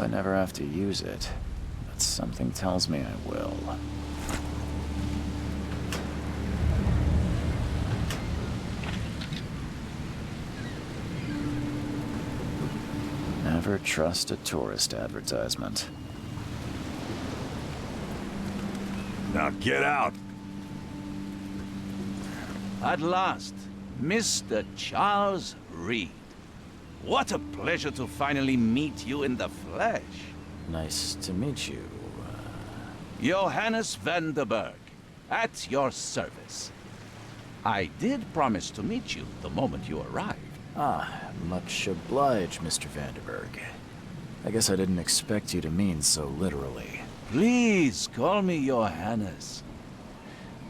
I never have to use it, but something tells me I will. Never trust a tourist advertisement. Now get out! At last, Mr. Charles Reed. What a pleasure to finally meet you in the flesh. Nice to meet you. Johannes van der Berg, at your service. I did promise to meet you the moment you arrived. Ah, much obliged, Mr. Vanderberg. I guess I didn't expect you to mean so literally. Please call me Johannes.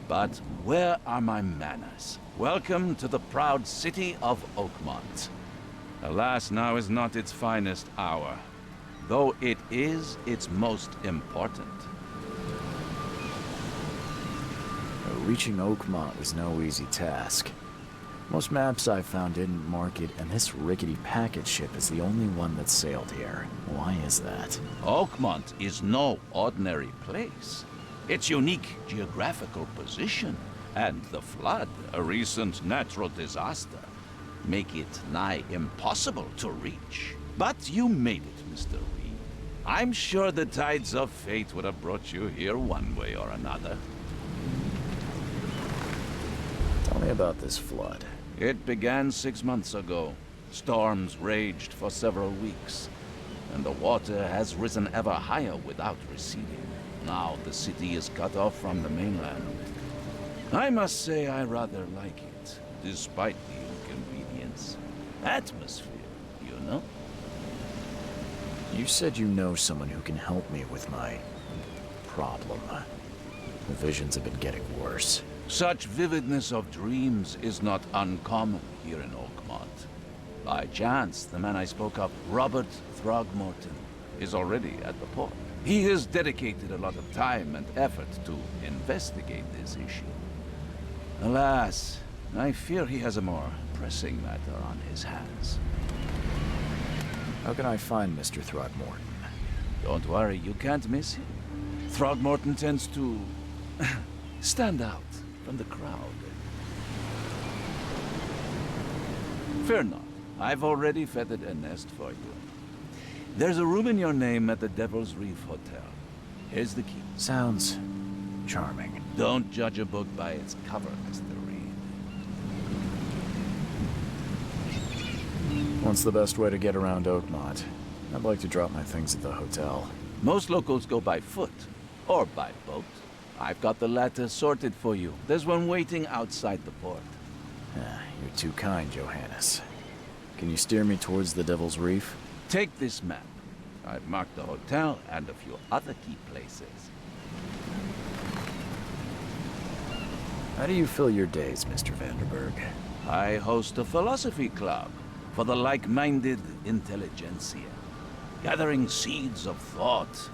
But where are my manners? Welcome to the proud city of Oakmont. Alas, now is not its finest hour, though it is its most important. Reaching Oakmont was no easy task. Most maps I found didn't mark it, and this rickety packet ship is the only one that sailed here. Why is that? Oakmont is no ordinary place. Its unique geographical position and the flood, a recent natural disaster, make it nigh impossible to reach. But you made it, Mr. Reed. I'm sure the tides of fate would have brought you here one way or another. Tell me about this flood. It began 6 months ago. Storms raged for several weeks, and the water has risen ever higher without receding. Now the city is cut off from the mainland. I must say I rather like it, despite the inconvenience. Atmosphere, you know? You said you know someone who can help me with my problem. The visions have been getting worse. Such vividness of dreams is not uncommon here in Oakmont. By chance, the man I spoke of, Robert Throgmorton, is already at the port. He has dedicated a lot of time and effort to investigate this issue. Alas, I fear he has a more pressing matter on his hands. How can I find Mr. Throgmorton? Don't worry, you can't miss him. Throgmorton tends to stand out from the crowd. Fear not, I've already feathered a nest for you. There's a room in your name at the Devil's Reef Hotel. Here's the key. Sounds charming. Don't judge a book by its cover, Mr. Reed. What's the best way to get around Oakmont? I'd like to drop my things at the hotel. Most locals go by foot, or by boat. I've got the latter sorted for you. There's one waiting outside the port. You're too kind, Johannes. Can you steer me towards the Devil's Reef? Take this map. I've marked the hotel and a few other key places. How do you fill your days, Mr. Vanderberg? I host a philosophy club for the like-minded intelligentsia, gathering seeds of thought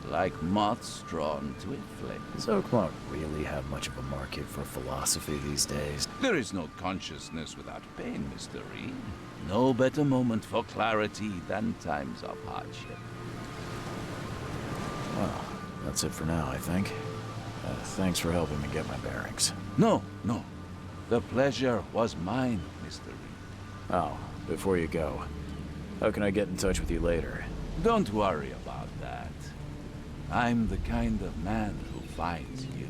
like moths drawn to a flame. Does Oakmont really have much of a market for philosophy these days? There is no consciousness without pain, Mr. Reed. No better moment for clarity than times of hardship. Well, that's it for now, I think. Thanks for helping me get my bearings. No. The pleasure was mine, Mr. Reed. Oh, before you go, how can I get in touch with you later? Don't worry about that. I'm the kind of man who finds you.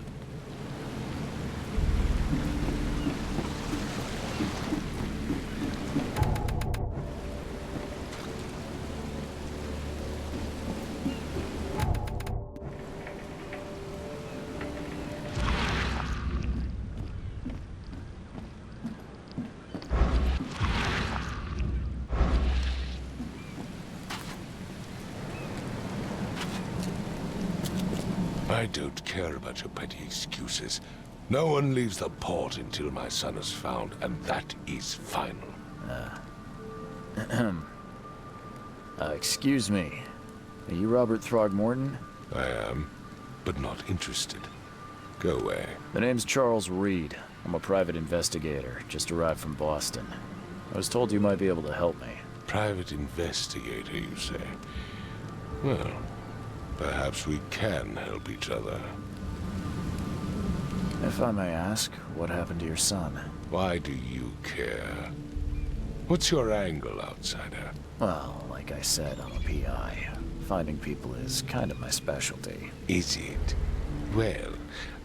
I don't care about your petty excuses. No one leaves the port until my son is found, and that is final. Excuse me. Are you Robert Throgmorton? I am, but not interested. Go away. The name's Charles Reed. I'm a private investigator, just arrived from Boston. I was told you might be able to help me. Private investigator, you say? Well, perhaps we can help each other. If I may ask, what happened to your son? Why do you care? What's your angle, outsider? Well, like I said, I'm a PI. Finding people is kind of my specialty. Is it? Well,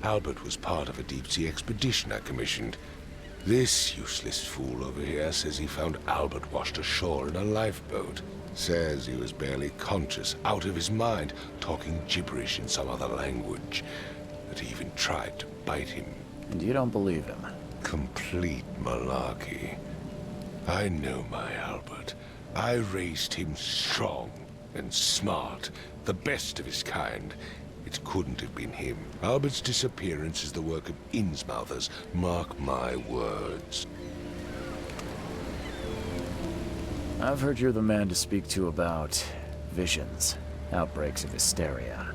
Albert was part of a deep-sea expedition I commissioned. This useless fool over here says he found Albert washed ashore in a lifeboat. Says he was barely conscious, out of his mind, talking gibberish in some other language. That he even tried to bite him. And you don't believe him? Complete malarkey. I know my Albert. I raised him strong and smart, the best of his kind. It couldn't have been him. Albert's disappearance is the work of Innsmouthers, mark my words. I've heard you're the man to speak to about visions, outbreaks of hysteria.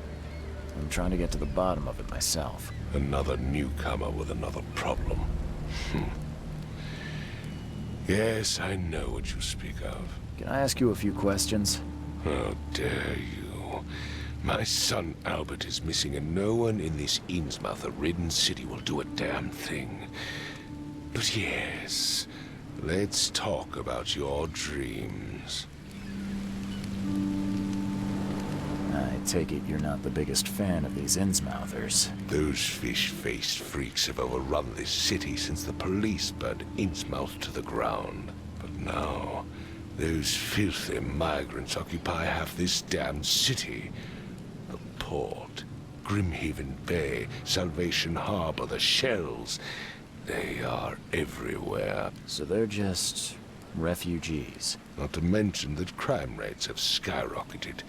I'm trying to get to the bottom of it myself. Another newcomer with another problem. Yes, I know what you speak of. Can I ask you a few questions? How dare you? My son Albert is missing, and no one in this Innsmouther-ridden city will do a damn thing. But yes, let's talk about your dreams. I take it you're not the biggest fan of these Innsmouthers. Those fish-faced freaks have overrun this city since the police burned Innsmouth to the ground. But now, those filthy migrants occupy half this damned city. The port, Grimhaven Bay, Salvation Harbor, the shells. They are everywhere. So they're just refugees. Not to mention that crime rates have skyrocketed.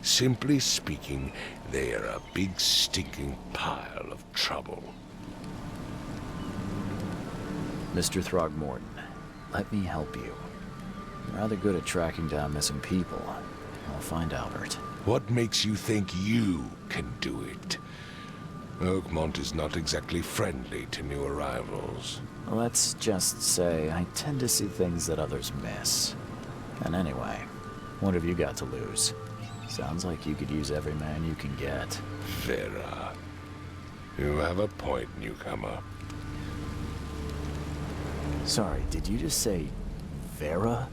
Simply speaking, they are a big stinking pile of trouble. Mr. Throgmorton, let me help you. I'm rather good at tracking down missing people. I'll find Albert. What makes you think you can do it? Oakmont is not exactly friendly to new arrivals. Let's just say I tend to see things that others miss. And anyway, what have you got to lose? Sounds like you could use every man you can get. Vera. You have a point, newcomer. Sorry, did you just say Vera?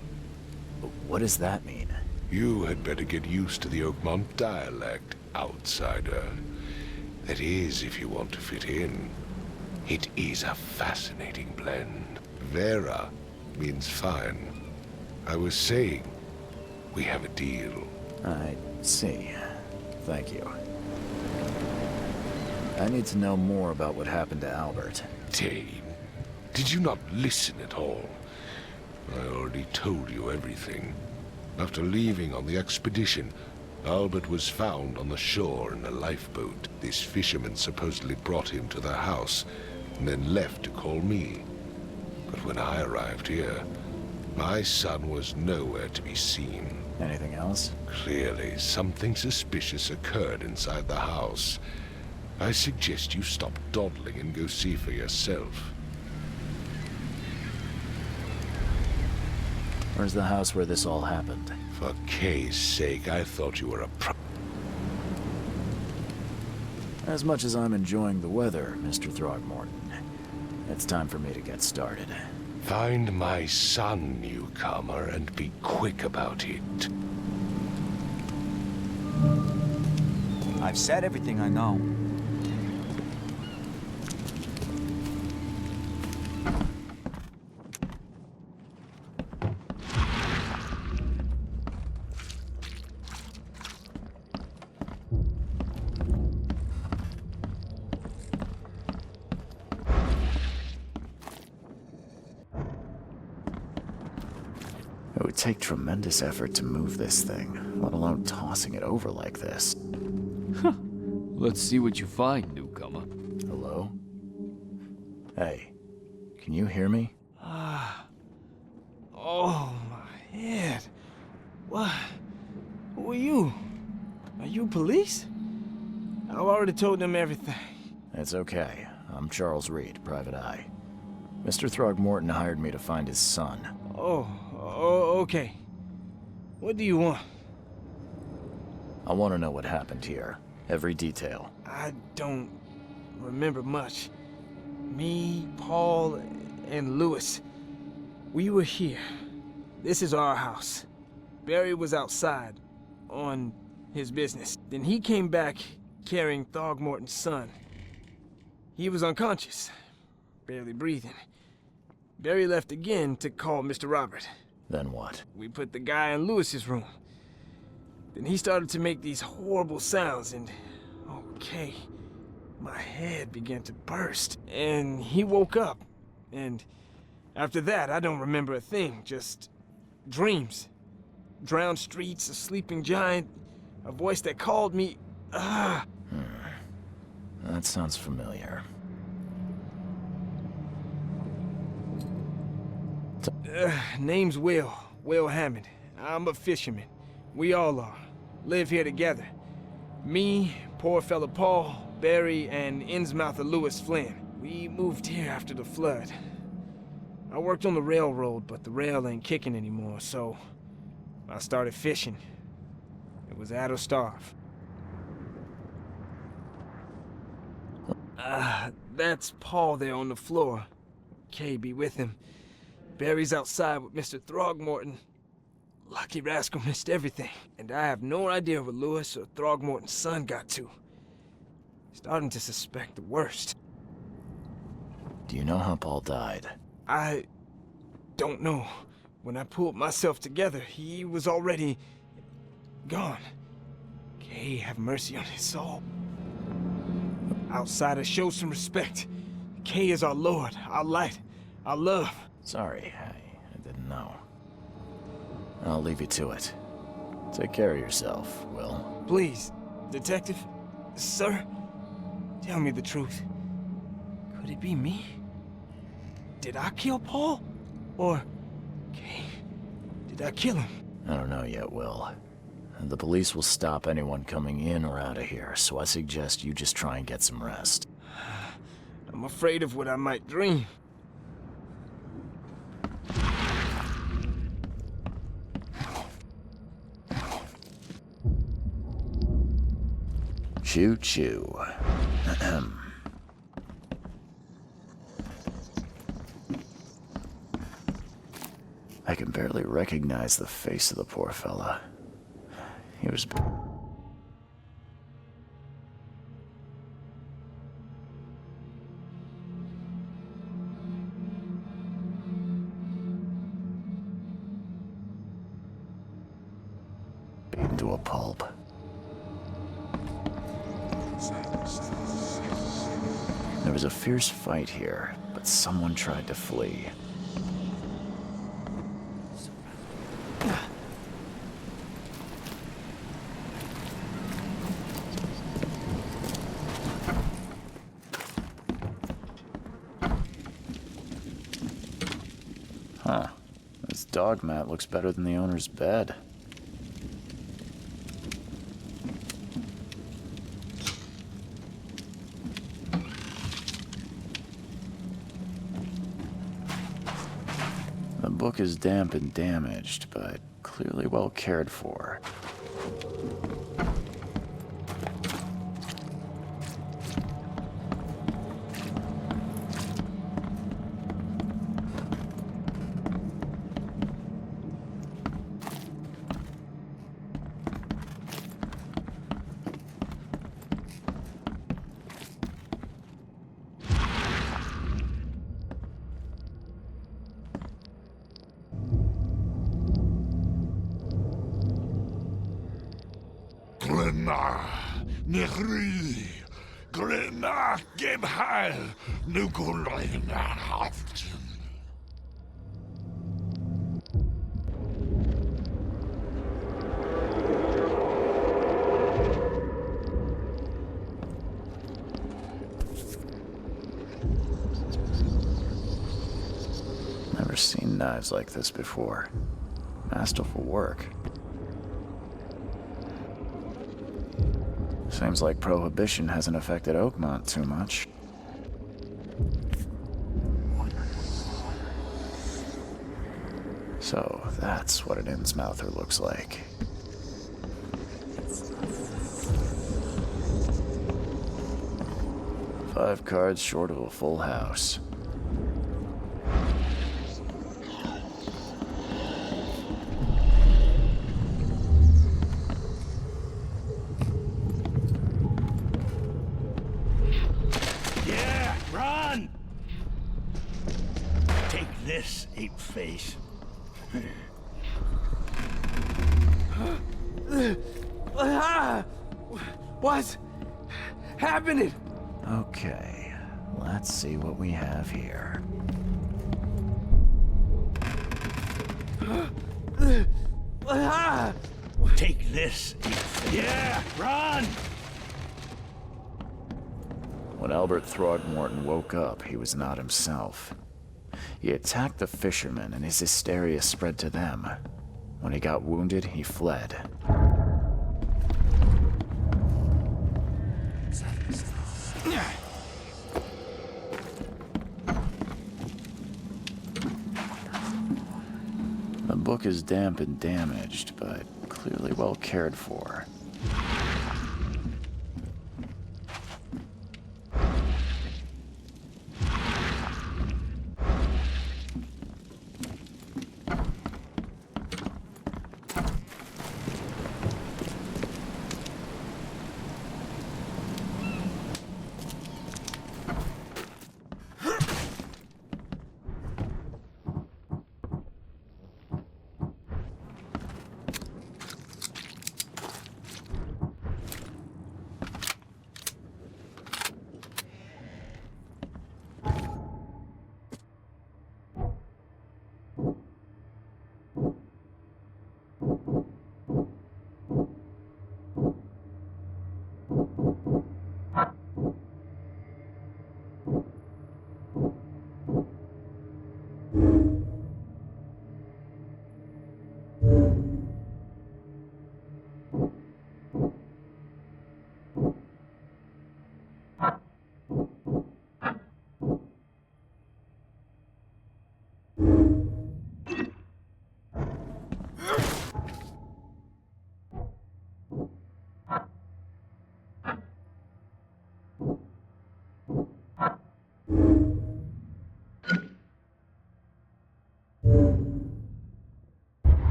What does that mean? You had better get used to the Oakmont dialect, outsider. That is, if you want to fit in. It is a fascinating blend. Vera means fine. I was saying, we have a deal. I see. Thank you. I need to know more about what happened to Albert. Dane, did you not listen at all? I already told you everything. After leaving on the expedition, Albert was found on the shore in a lifeboat. This fisherman supposedly brought him to the house. and then left to call me. But when I arrived here, my son was nowhere to be seen. Anything else? Clearly, something suspicious occurred inside the house. I suggest you stop dawdling and go see for yourself. Where's the house where this all happened? For Kay's sake, I thought you were a As much as I'm enjoying the weather, Mr. Throgmorton, it's time for me to get started. Find my son, newcomer, and be quick about it. I've said everything I know. It would take tremendous effort to move this thing, let alone tossing it over like this. Let's see what you find, newcomer. Hello? Hey, can you hear me? Oh, my head. What? Who are you? Are you police? I've already told them everything. It's okay. I'm Charles Reed, Private Eye. Mr. Throgmorton hired me to find his son. Oh, okay. What do you want? I want to know what happened here. Every detail. I don't remember much. Me, Paul, and Lewis, we were here. This is our house. Barry was outside, on his business. Then he came back carrying Throgmorton's son. He was unconscious, barely breathing. Barry left again to call Mr. Robert. Then what? We put the guy in Lewis's room. Then he started to make these horrible sounds and, okay, my head began to burst. And he woke up. And after that, I don't remember a thing, just dreams. Drowned streets, a sleeping giant, a voice that called me, That sounds familiar. Name's Will Hammond. I'm a fisherman. We all are. Live here together. Me, poor fella Paul, Barry, and Innsmouther Lewis Flynn. We moved here after the flood. I worked on the railroad, but the rail ain't kicking anymore, so I started fishing. It was add or starve. That's Paul there on the floor. Kay be with him. Barry's outside with Mr. Throgmorton. Lucky rascal missed everything, and I have no idea where Lewis or Throgmorton's son got to. Starting to suspect the worst. Do you know how Paul died? I don't know. When I pulled myself together, he was already gone. Kay have mercy on his soul. Outsiders, show some respect. Kay is our lord, our light, our love. Sorry, I didn't know. I'll leave you to it. Take care of yourself, Will. Please, detective, sir, tell me the truth. Could it be me? Did I kill Paul? Or, Kay, did I kill him? I don't know yet, Will. The police will stop anyone coming in or out of here, so I suggest you just try and get some rest. I'm afraid of what I might dream. Choo-choo. I can barely recognize the face of the poor fella. He was... beaten to a pulp. There was a fierce fight here, but someone tried to flee. Huh. This dog mat looks better than the owner's bed. The book is damp and damaged, but clearly well cared for. Nechri, Glena, Gemheil, Nukulina. Never seen knives like this before. Masterful work. Seems like Prohibition hasn't affected Oakmont too much. So that's what an Innsmouther looks like. Five cards short of a full house. Run! Take this, ape-face. What's happening? Okay, let's see what we have here. Take this, ape-face. Yeah, run! When Albert Throgmorton woke up, he was not himself. He attacked the fishermen, and his hysteria spread to them. When he got wounded, he fled. The book is damp and damaged, but clearly well cared for.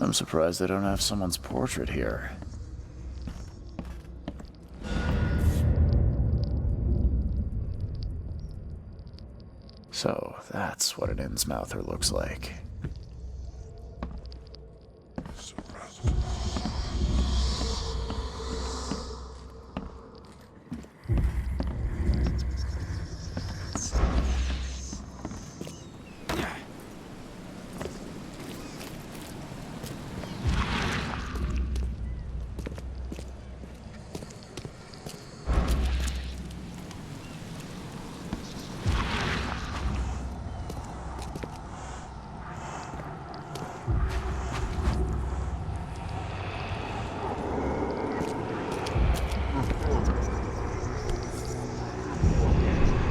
I'm surprised they don't have someone's portrait here. So, that's what an Innsmouther looks like.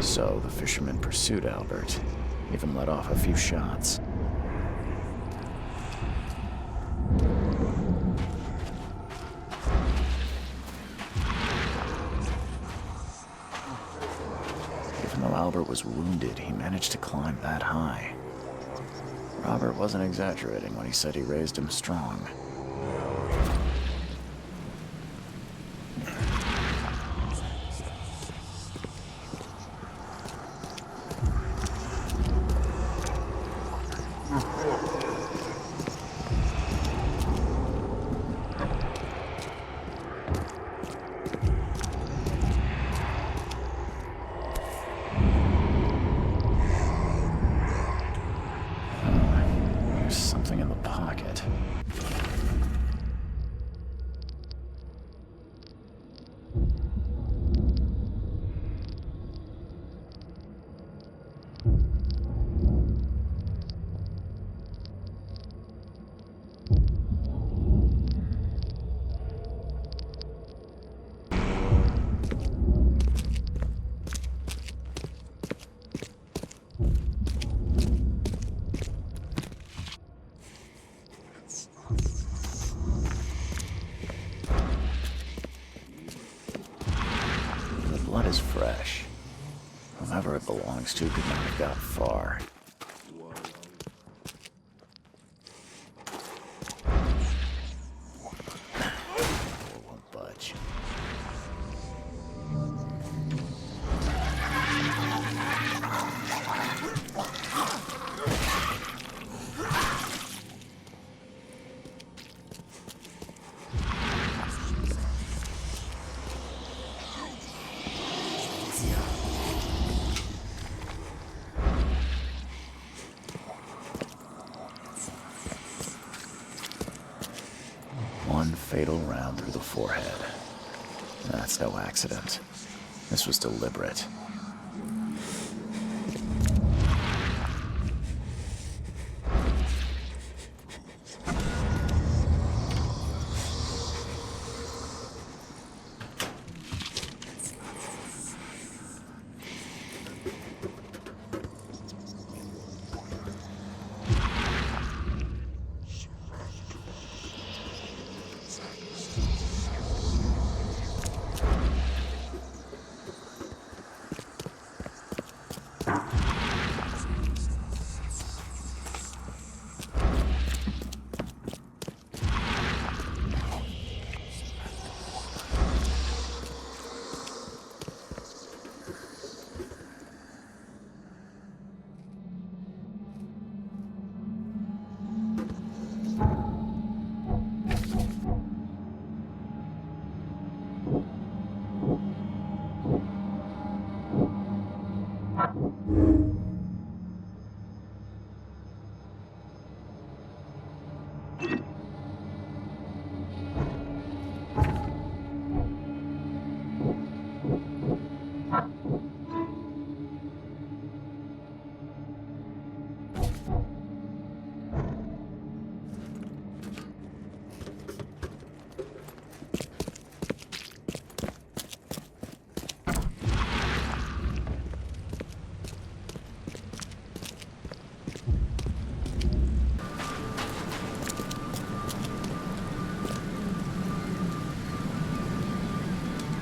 So, the fisherman pursued Albert, even let off a few shots. Even though Albert was wounded, he managed to climb that high. Robert wasn't exaggerating when he said he raised him strong. There's something in the pocket. Blood is fresh. Whomever it belongs to could not have got far. Won't budge. One fatal round through the forehead. That's no accident. This was deliberate.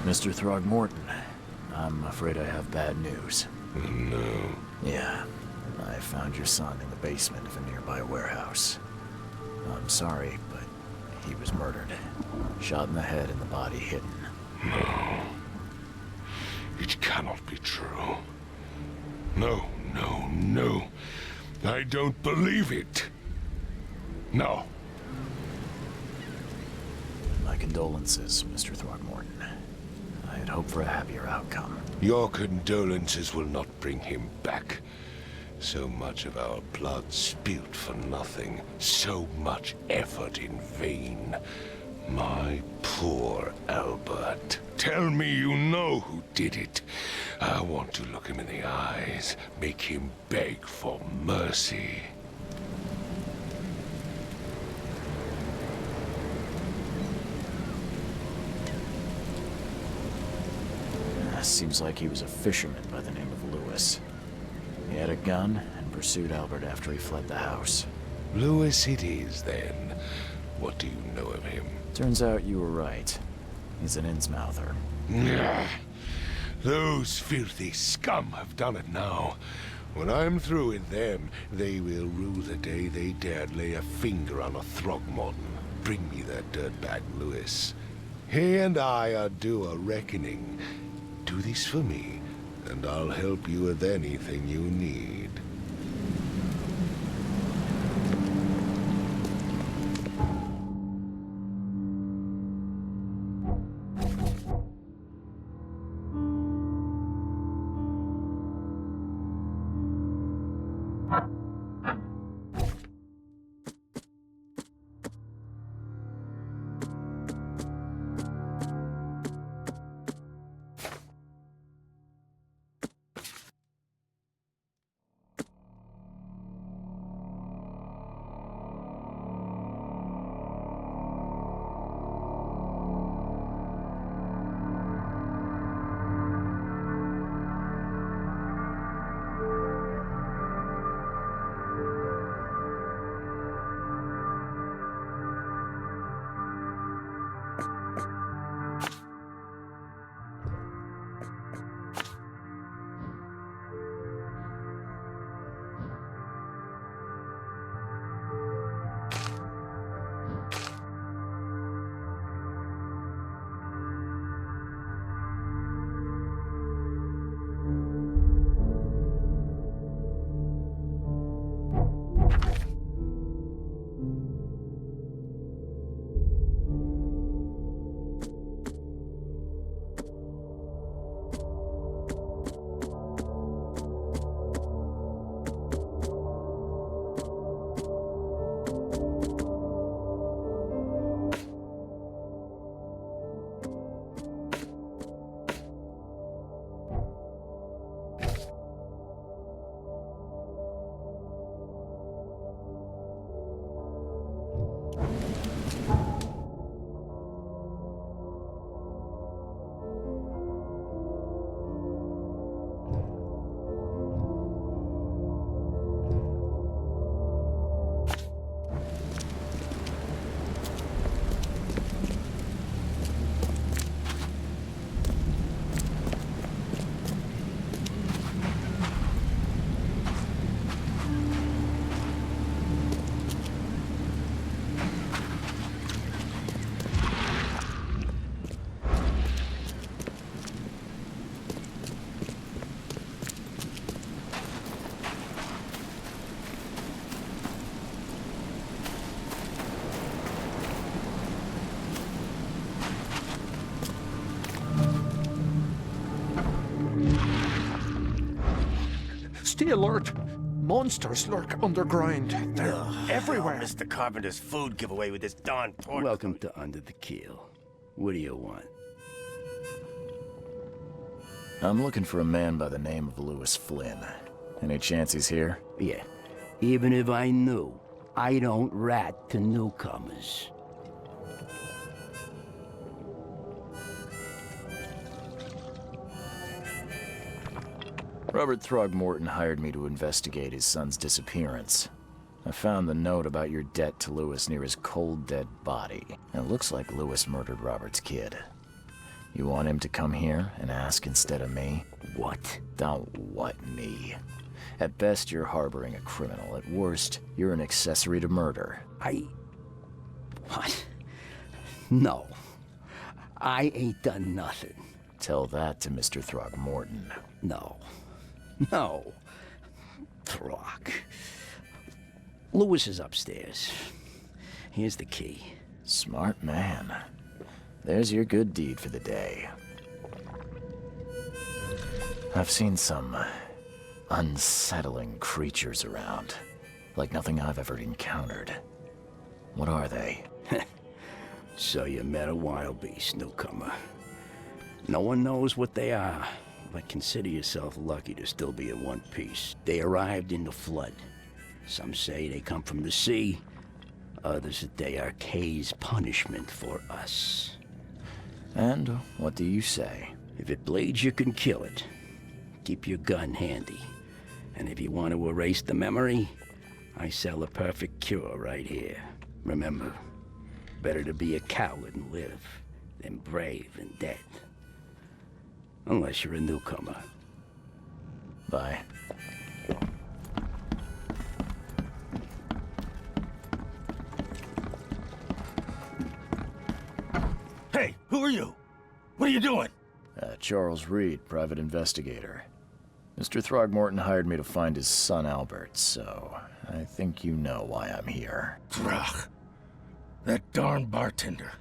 Mr. Throgmorton, I'm afraid I have bad news. No. Yeah, I found your son in the basement of a nearby warehouse. I'm sorry, but he was murdered. Shot in the head and the body hidden. No. It cannot be true. No, no, no. I don't believe it. No. My condolences, Mr. Throckmorton. I had hoped for a happier outcome. Your condolences will not bring him back. So much of our blood spilt for nothing. So much effort in vain. My poor Albert. Tell me you know who did it. I want to look him in the eyes, make him beg for mercy. Seems like he was a fisherman by the name of Lewis. He had a gun and pursued Albert after he fled the house. Lewis it is, then. What do you know of him? Turns out you were right. He's an Innsmouther. Those filthy scum have done it now. When I'm through with them, they will rue the day they dared lay a finger on a Throgmorton. Bring me that dirtbag Lewis. He and I are due a reckoning. Do this for me, and I'll help you with anything you need. Stay alert. Monsters lurk underground. They're everywhere. Mr. Carpenter's food giveaway with this darn pork. Welcome to Under the Keel. What do you want? I'm looking for a man by the name of Lewis Flynn. Any chance he's here? Yeah. Even if I knew, I don't rat to newcomers. Robert Throgmorton hired me to investigate his son's disappearance. I found the note about your debt to Lewis near his cold, dead body. And it looks like Lewis murdered Robert's kid. You want him to come here and ask instead of me? What? Don't what me. At best, you're harboring a criminal. At worst, you're an accessory to murder. What? No. I ain't done nothing. Tell that to Mr. Throgmorton. No. No. Throg. Lewis is upstairs. Here's the key. Smart man. There's your good deed for the day. I've seen some unsettling creatures around, like nothing I've ever encountered. What are they? So you met a wild beast, newcomer. No one knows what they are, but consider yourself lucky to still be in one piece. They arrived in the flood. Some say they come from the sea. Others that they are Kay's punishment for us. And what do you say? If it bleeds, you can kill it. Keep your gun handy. And if you want to erase the memory, I sell a perfect cure right here. Remember, better to be a coward and live than brave and dead. Unless you're a newcomer. Bye. Hey, who are you? What are you doing? Charles Reed, private investigator. Mr. Throgmorton hired me to find his son Albert, so I think you know why I'm here. Throg. That darn bartender.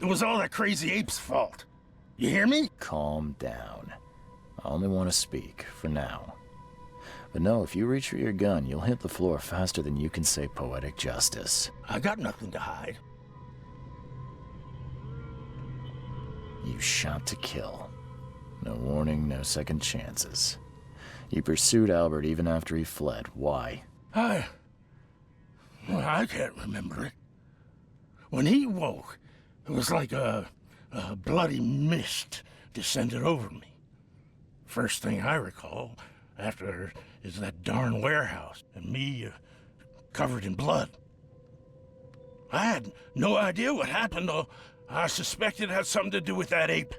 It was all that crazy ape's fault. You hear me? Calm down. I only want to speak, for now. But no, if you reach for your gun, you'll hit the floor faster than you can say poetic justice. I got nothing to hide. You shot to kill. No warning, no second chances. You pursued Albert even after he fled. Why? I can't remember it. When he woke, it was like a bloody mist descended over me. First thing I recall after is that darn warehouse and me covered in blood. I had no idea what happened, though. I suspected it had something to do with that ape.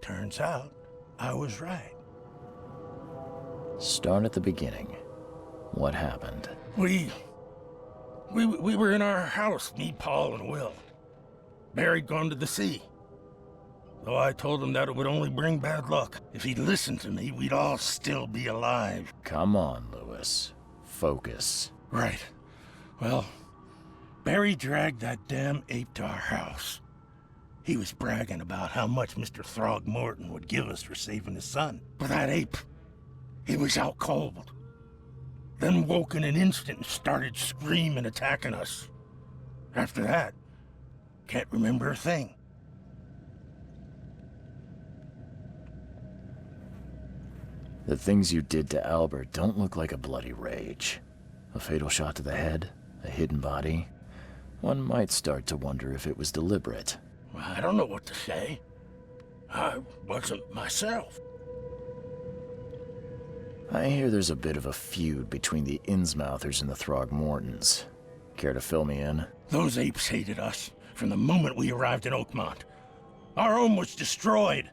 Turns out, I was right. Start at the beginning. What happened? We were in our house, me, Paul, and Will. Barry'd gone to the sea. Though I told him that it would only bring bad luck. If he'd listened to me, we'd all still be alive. Come on, Lewis. Focus. Right. Well, Barry dragged that damn ape to our house. He was bragging about how much Mr. Throgmorton would give us for saving his son. But that ape, he was out cold. Then woke in an instant and started screaming, attacking us. After that, can't remember a thing. The things you did to Albert don't look like a bloody rage. A fatal shot to the head, a hidden body. One might start to wonder if it was deliberate. I don't know what to say. I wasn't myself. I hear there's a bit of a feud between the Innsmouthers and the Throgmortons. Care to fill me in? Those apes hated us from the moment we arrived in Oakmont. Our home was destroyed.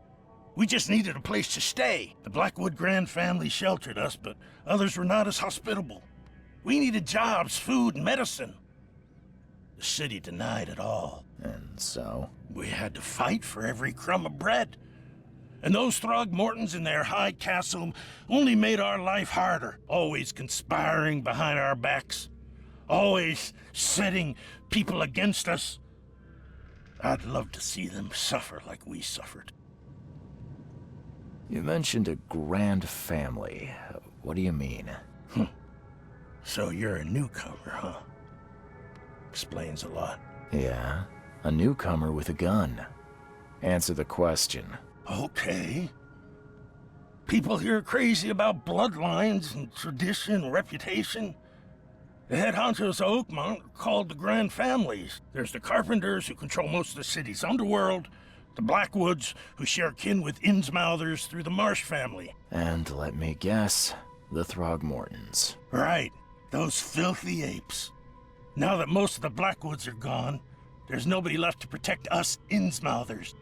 We just needed a place to stay. The Blackwood Grand family sheltered us, but others were not as hospitable. We needed jobs, food, and medicine. The city denied it all. And so? We had to fight for every crumb of bread. And those Throgmortons in their high castle only made our life harder, always conspiring behind our backs, always setting people against us. I'd love to see them suffer like we suffered. You mentioned a grand family. What do you mean? So you're a newcomer, huh? Explains a lot. Yeah, a newcomer with a gun. Answer the question. Okay. People here are crazy about bloodlines and tradition and reputation. The head honchos of Oakmont are called the Grand Families. There's the Carpenters, who control most of the city's underworld, the Blackwoods, who share kin with Innsmouthers through the Marsh family. And let me guess, the Throgmortons. Right, those filthy apes. Now that most of the Blackwoods are gone, there's nobody left to protect us Innsmouthers.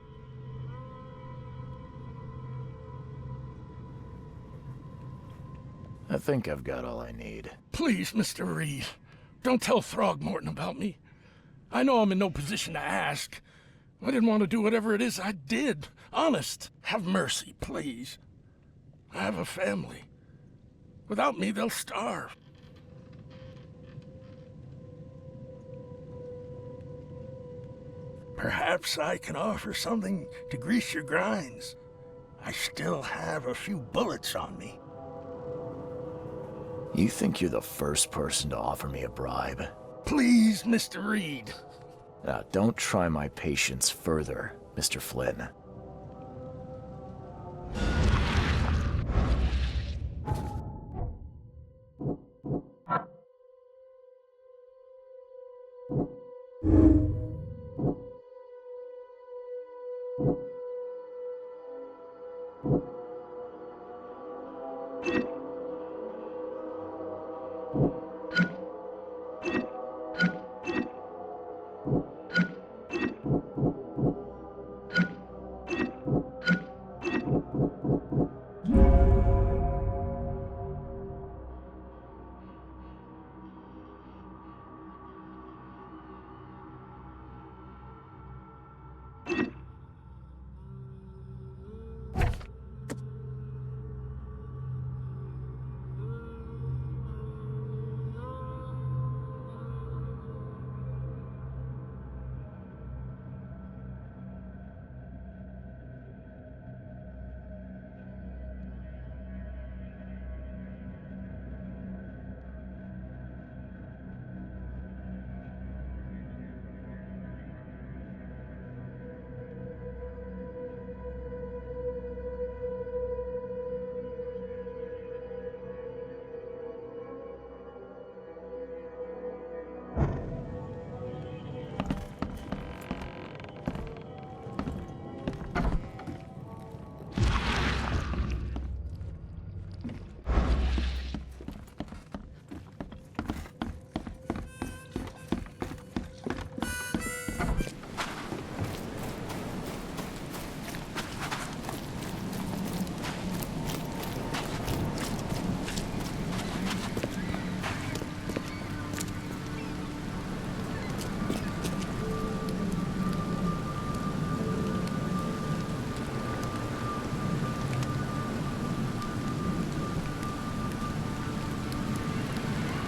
I think I've got all I need. Please, Mr. Reed, don't tell Throgmorton about me. I know I'm in no position to ask. I didn't want to do whatever it is I did. Honest. Have mercy, please. I have a family. Without me, they'll starve. Perhaps I can offer something to grease your grinds. I still have a few bullets on me. You think you're the first person to offer me a bribe? Please, Mr. Reed. Don't try my patience further, Mr. Flynn.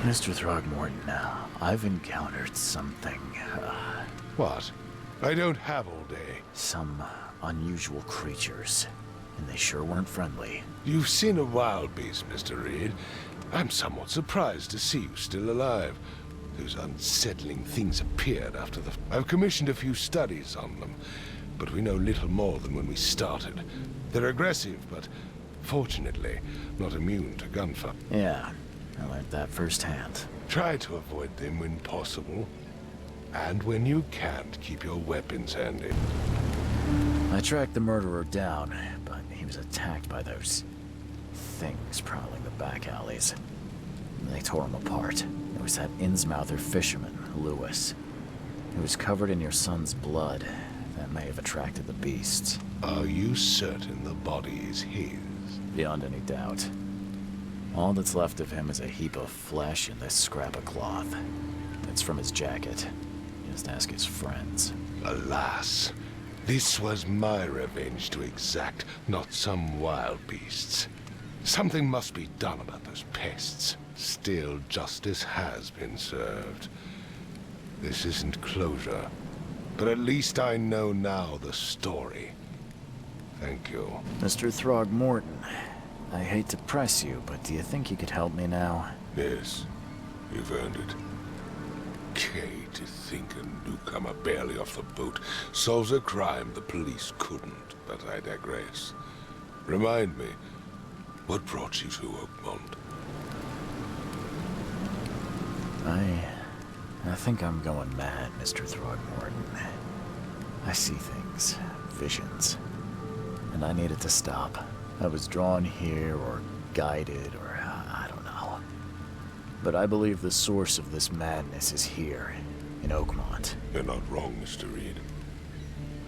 Mr. Throgmorton, I've encountered something, What? I don't have all day. some unusual creatures, and they sure weren't friendly. You've seen a wild beast, Mr. Reed. I'm somewhat surprised to see you still alive. Those unsettling things appeared after the... I've commissioned a few studies on them, but we know little more than when we started. They're aggressive, but fortunately not immune to gunfire. Yeah, I learned that firsthand. Try to avoid them when possible. And when you can't, keep your weapons handy. I tracked the murderer down, but he was attacked by those things prowling the back alleys. They tore him apart. It was that Innsmouther fisherman, Lewis. He was covered in your son's blood. That may have attracted the beasts. Are you certain the body is his? Beyond any doubt. All that's left of him is a heap of flesh and this scrap of cloth. It's from his jacket. Just ask his friends. Alas, this was my revenge to exact, not some wild beast's. Something must be done about those pests. Still, justice has been served. This isn't closure, but at least I know now the story. Thank you. Mr. Throgmorton, I hate to press you, but do you think you could help me now? Yes, you've earned it. Kay, to think a newcomer barely off the boat solves a crime the police couldn't, but I digress. Remind me, what brought you to Oakmont? I think I'm going mad, Mr. Throgmorton. I see things, visions, and I needed to stop. I was drawn here, or guided, or I don't know. But I believe the source of this madness is here, in Oakmont. You're not wrong, Mr. Reed.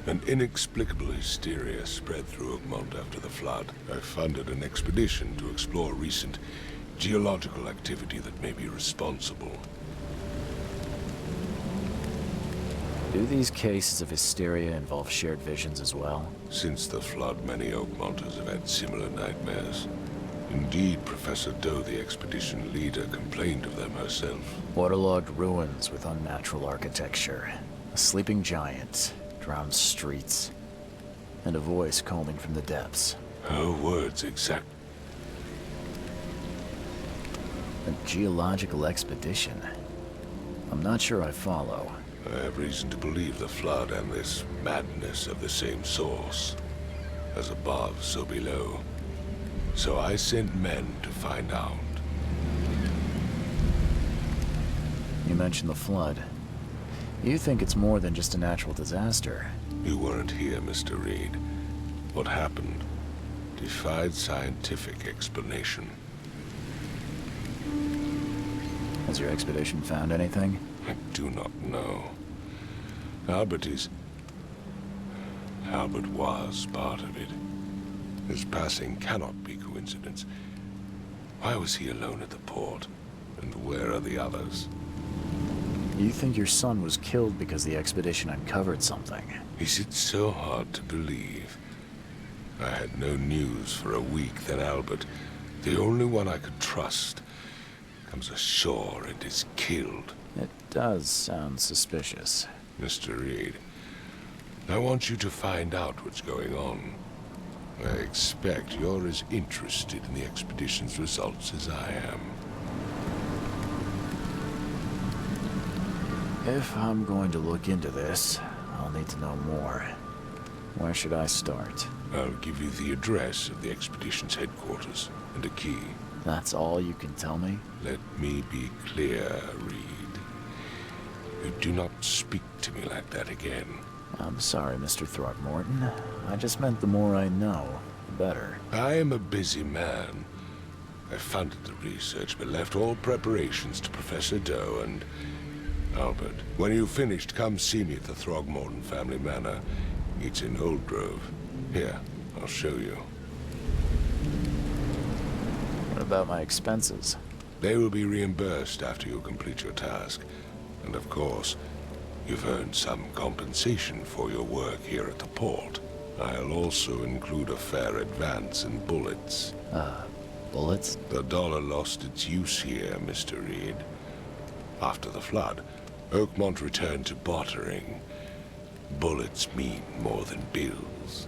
An inexplicable hysteria spread through Oakmont after the flood. I funded an expedition to explore recent geological activity that may be responsible. Do these cases of hysteria involve shared visions as well? Since the flood, many Oakmonters have had similar nightmares. Indeed, Professor Doe, the expedition leader, complained of them herself. Waterlogged ruins with unnatural architecture. A sleeping giant, drowned streets, and a voice calling from the depths. Her words exact. A geological expedition? I'm not sure I follow. I have reason to believe the flood and this madness of the same source. As above, so below. So I sent men to find out. You mentioned the flood. You think it's more than just a natural disaster? You weren't here, Mr. Reed. What happened defied scientific explanation. Has your expedition found anything? I do not know. Albert was part of it. His passing cannot be coincidence. Why was he alone at the port? And where are the others? You think your son was killed because the expedition uncovered something? Is it so hard to believe? I had no news for a week, then Albert, the only one I could trust, comes ashore and is killed. It does sound suspicious. Mr. Reed, I want you to find out what's going on. I expect you're as interested in the expedition's results as I am. If I'm going to look into this, I'll need to know more. Where should I start? I'll give you the address of the expedition's headquarters and a key. That's all you can tell me? Let me be clear, Reed. You do not speak to me like that again. I'm sorry, Mr. Throckmorton. I just meant the more I know, the better. I am a busy man. I funded the research, but left all preparations to Professor Doe and Albert. When you've finished, come see me at the Throgmorton family manor. It's in Old Grove. Here, I'll show you. What about my expenses? They will be reimbursed after you complete your task. And of course, you've earned some compensation for your work here at the port. I'll also include a fair advance in bullets. Bullets? The dollar lost its use here, Mr. Reed. After the flood, Oakmont returned to bartering. Bullets mean more than bills.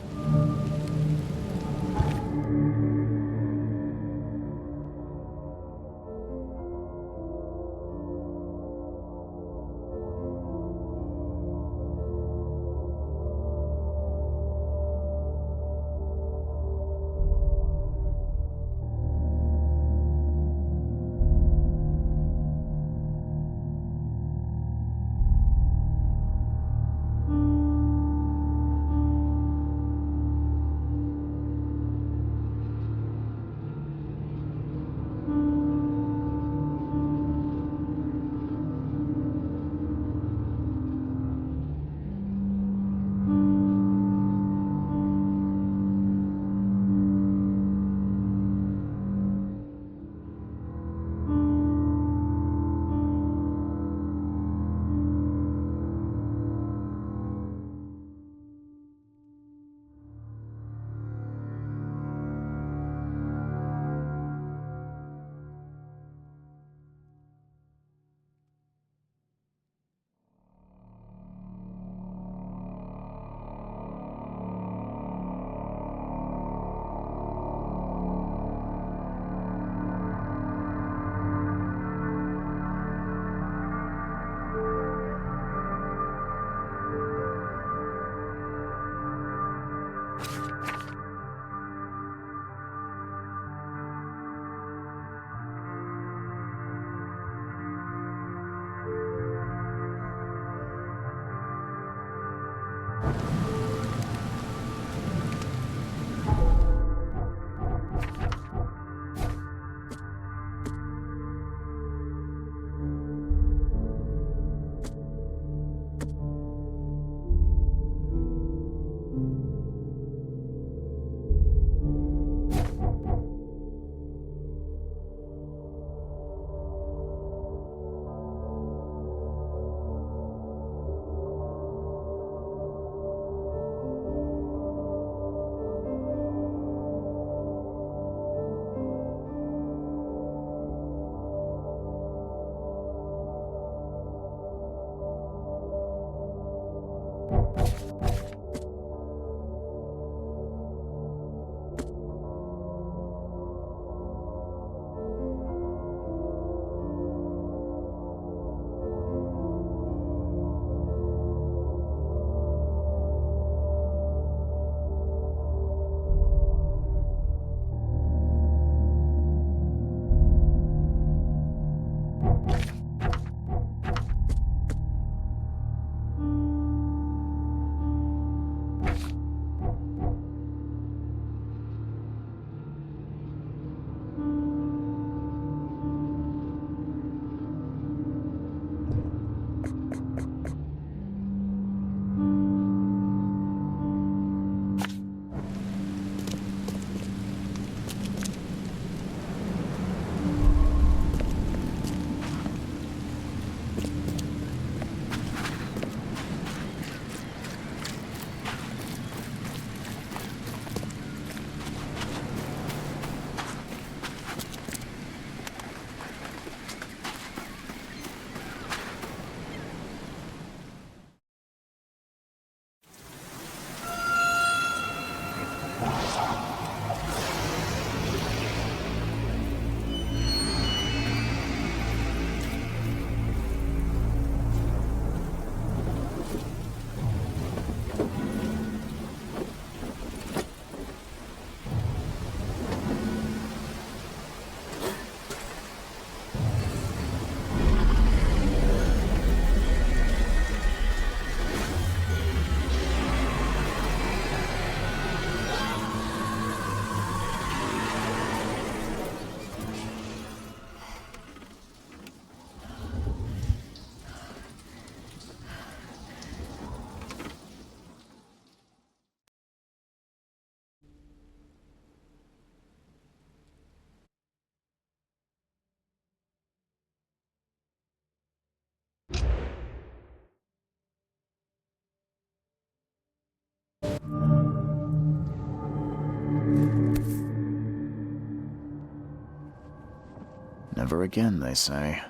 Never again, they say.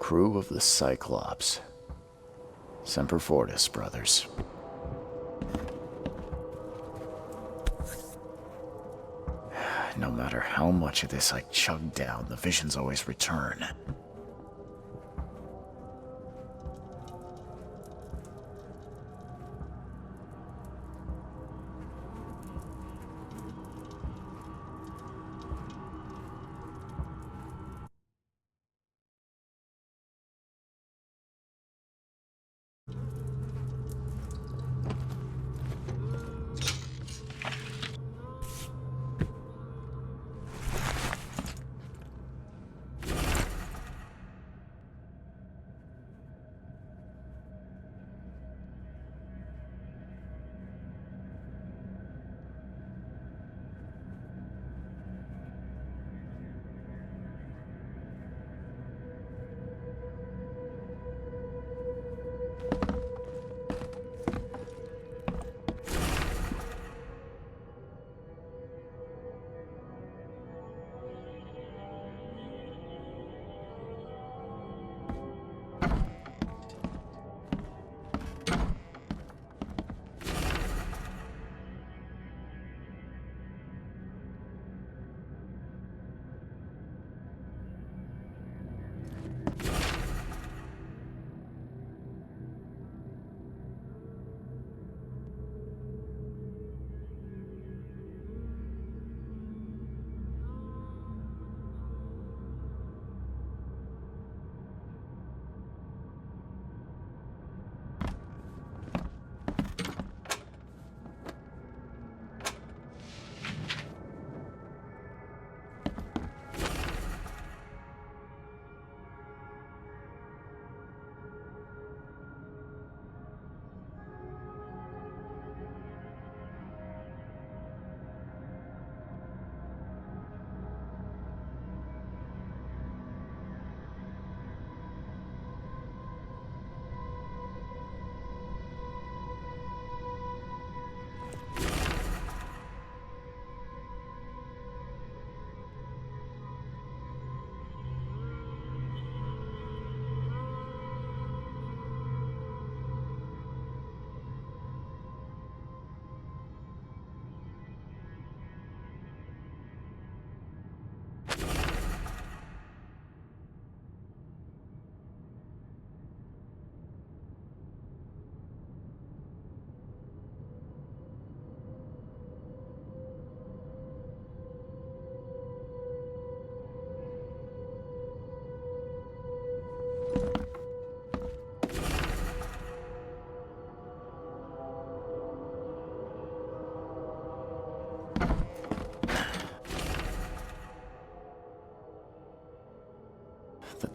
Crew of the Cyclops. Semper Fortis, brothers. No matter how much of this I chug down, the visions always return.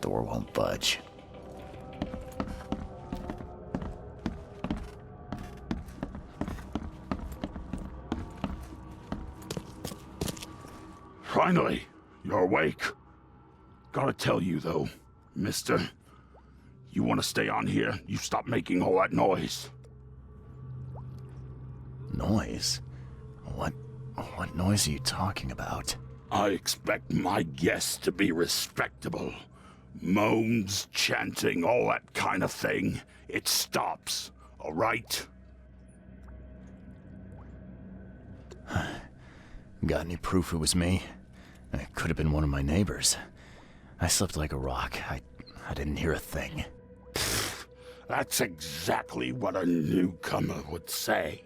door won't budge. Finally, you're awake. Gotta tell you, though, mister, you want to stay on here, you stop making all that noise. Noise? What noise are you talking about? I expect my guests to be respectable. Moans, chanting, all that kind of thing. It stops, all right? Got any proof it was me? It could have been one of my neighbors. I slept like a rock. I didn't hear a thing. That's exactly what a newcomer would say.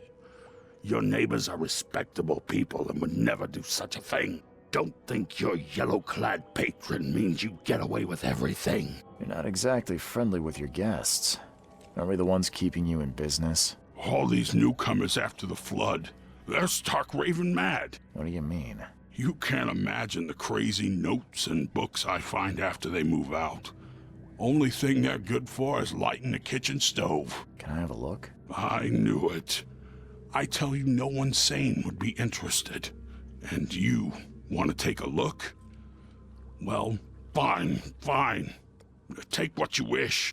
Your neighbors are respectable people and would never do such a thing. Don't think your yellow-clad patron means you get away with everything. You're not exactly friendly with your guests. Aren't we the ones keeping you in business? All these newcomers after the flood, they're stark raving mad. What do you mean? You can't imagine the crazy notes and books I find after they move out. Only thing they're good for is lighting the kitchen stove. Can I have a look? I knew it. I tell you, no one sane would be interested. And you want to take a look? Well, fine, fine. Take what you wish.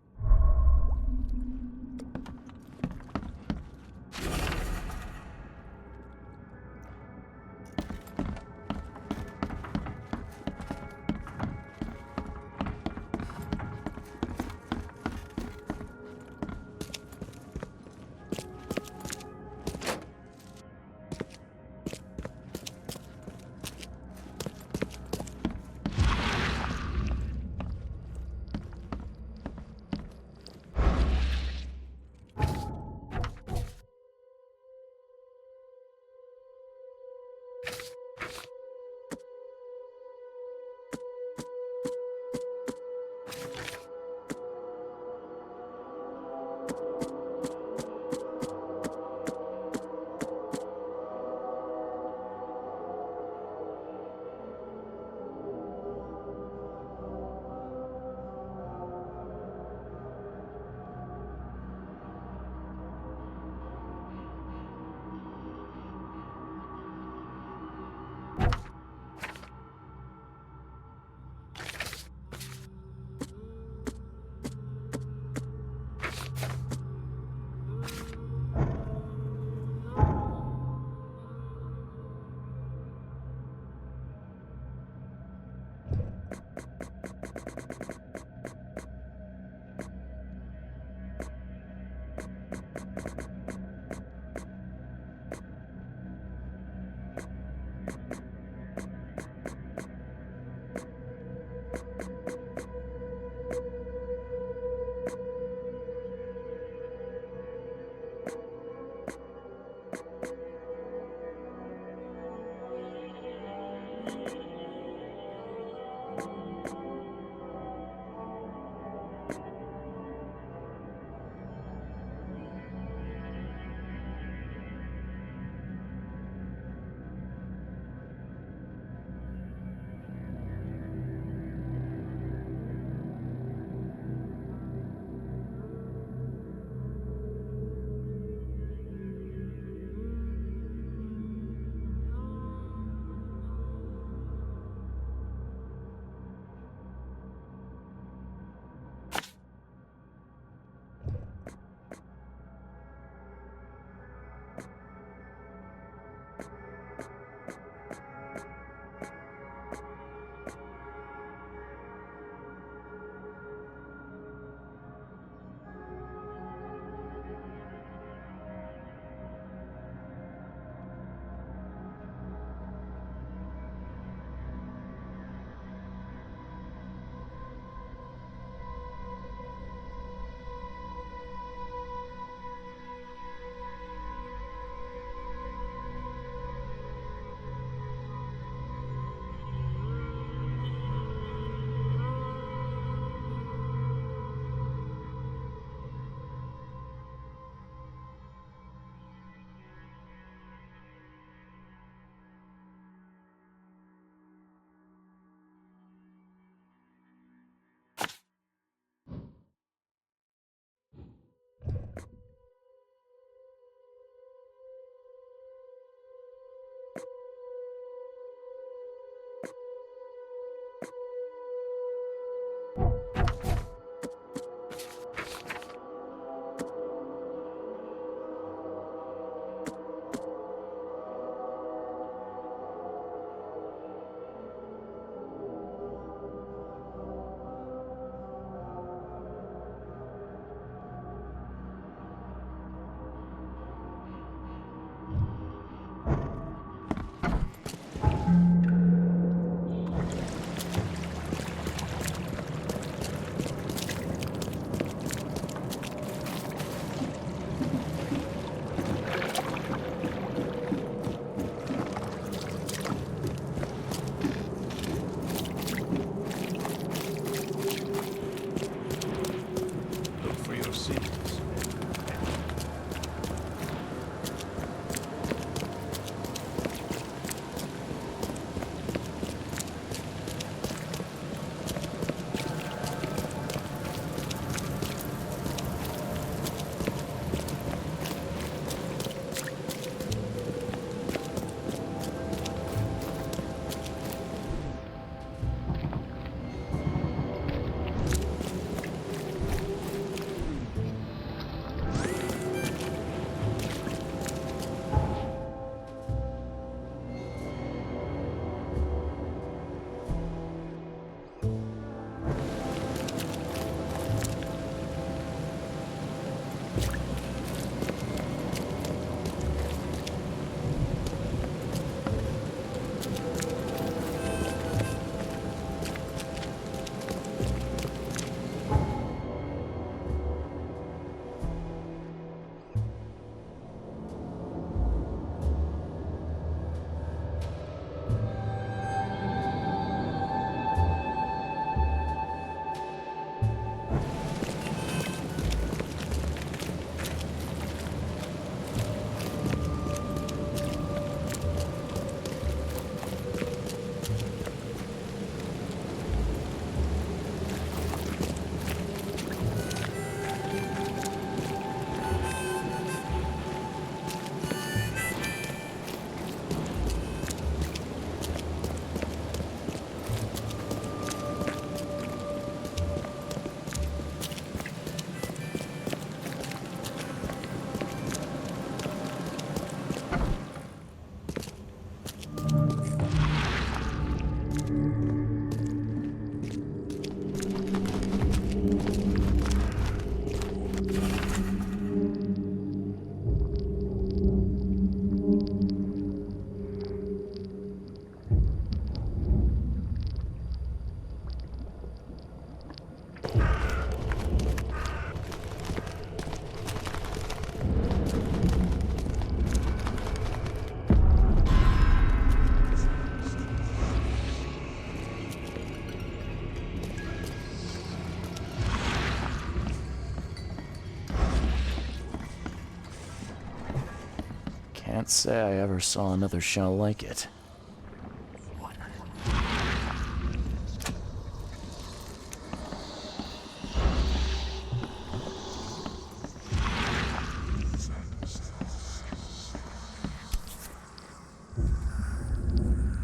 Can't say I ever saw another shell like it.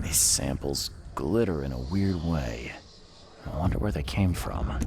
These samples glitter in a weird way. I wonder where they came from.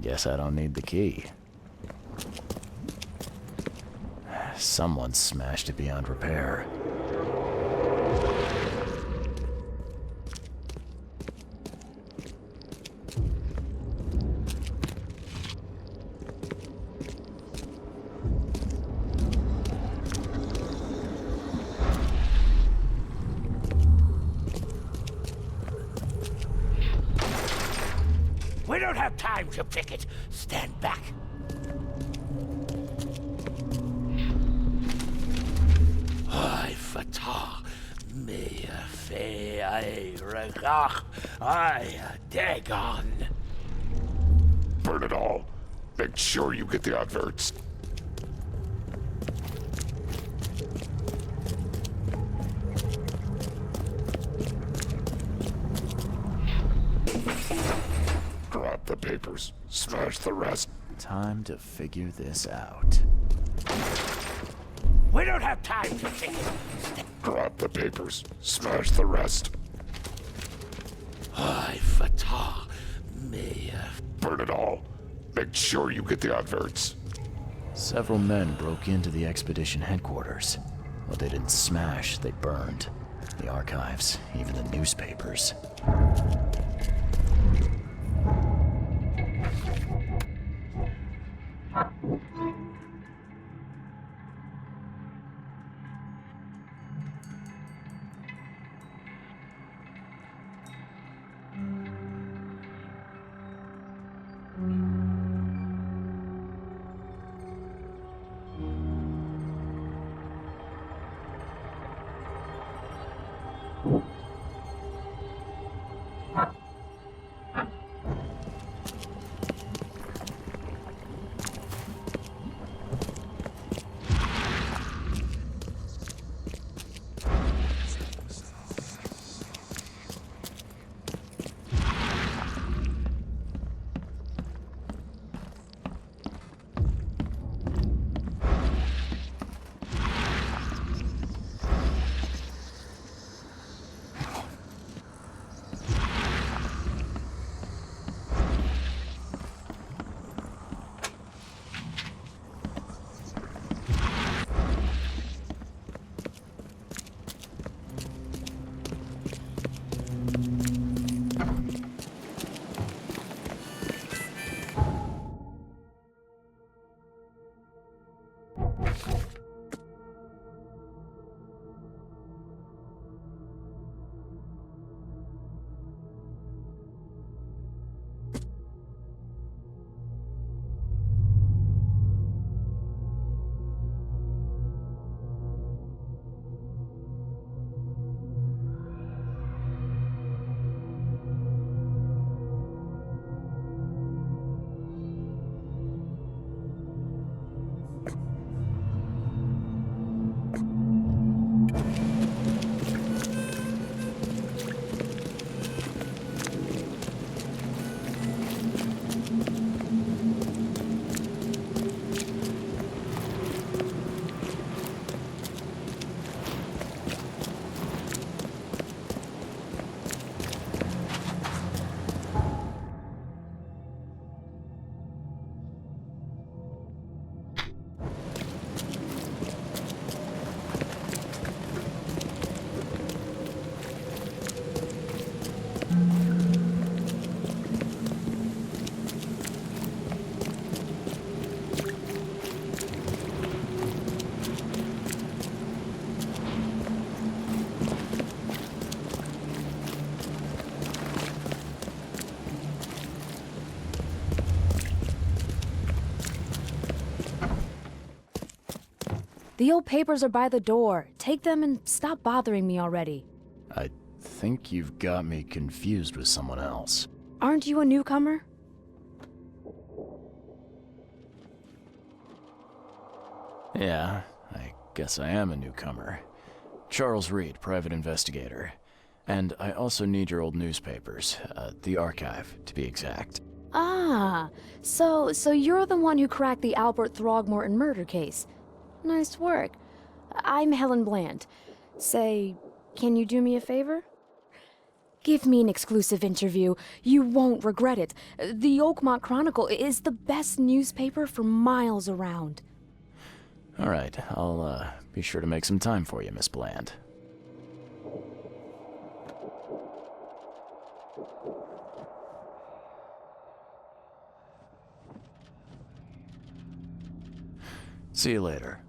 Guess I don't need the key. Someone smashed it beyond repair. We don't have time to pick it. Stand back. I fatah me fe I regach I dagon. Burn it all. Make sure you get the adverts. Grab the papers. Smash the rest. Time to figure this out. We don't have time to pick it. Grab the papers. Smash the rest. I fatah me Burn it all. Make sure you get the adverts. Several men broke into the expedition headquarters. What they didn't smash, they burned. The archives, even the newspapers. The old papers are by the door. Take them and stop bothering me already. I think you've got me confused with someone else. Aren't you a newcomer? Yeah, I guess I am a newcomer. Charles Reed, private investigator. And I also need your old newspapers, the archive, to be exact. Ah, so you're the one who cracked the Albert Throgmorton murder case. Nice work. I'm Helen Bland. Say, can you do me a favor? Give me an exclusive interview. You won't regret it. The Oakmont Chronicle is the best newspaper for miles around. All right, I'll be sure to make some time for you, Miss Bland. See you later.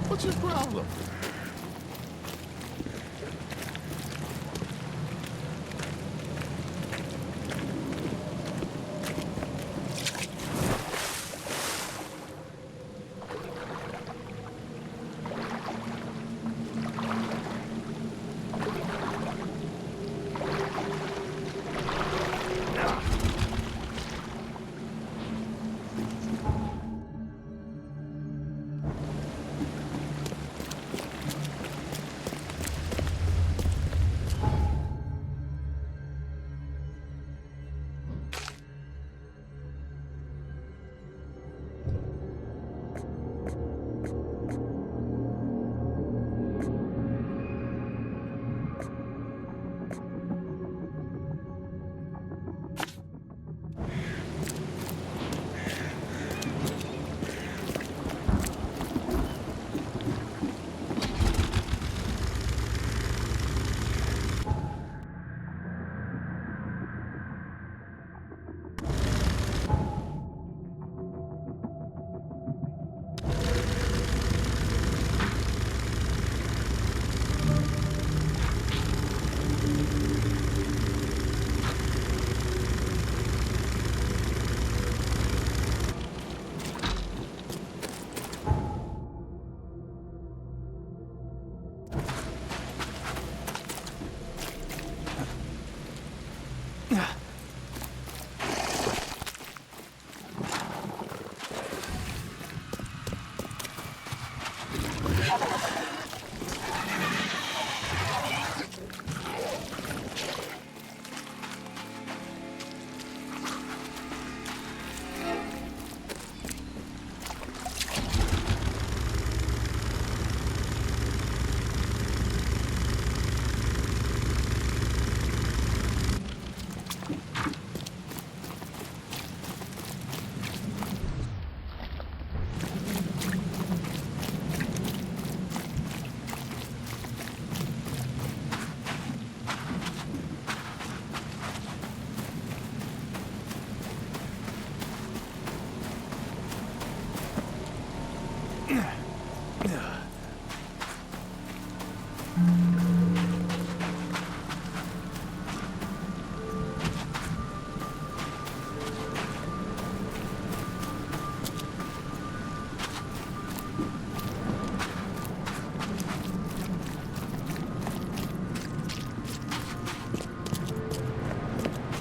What's your problem?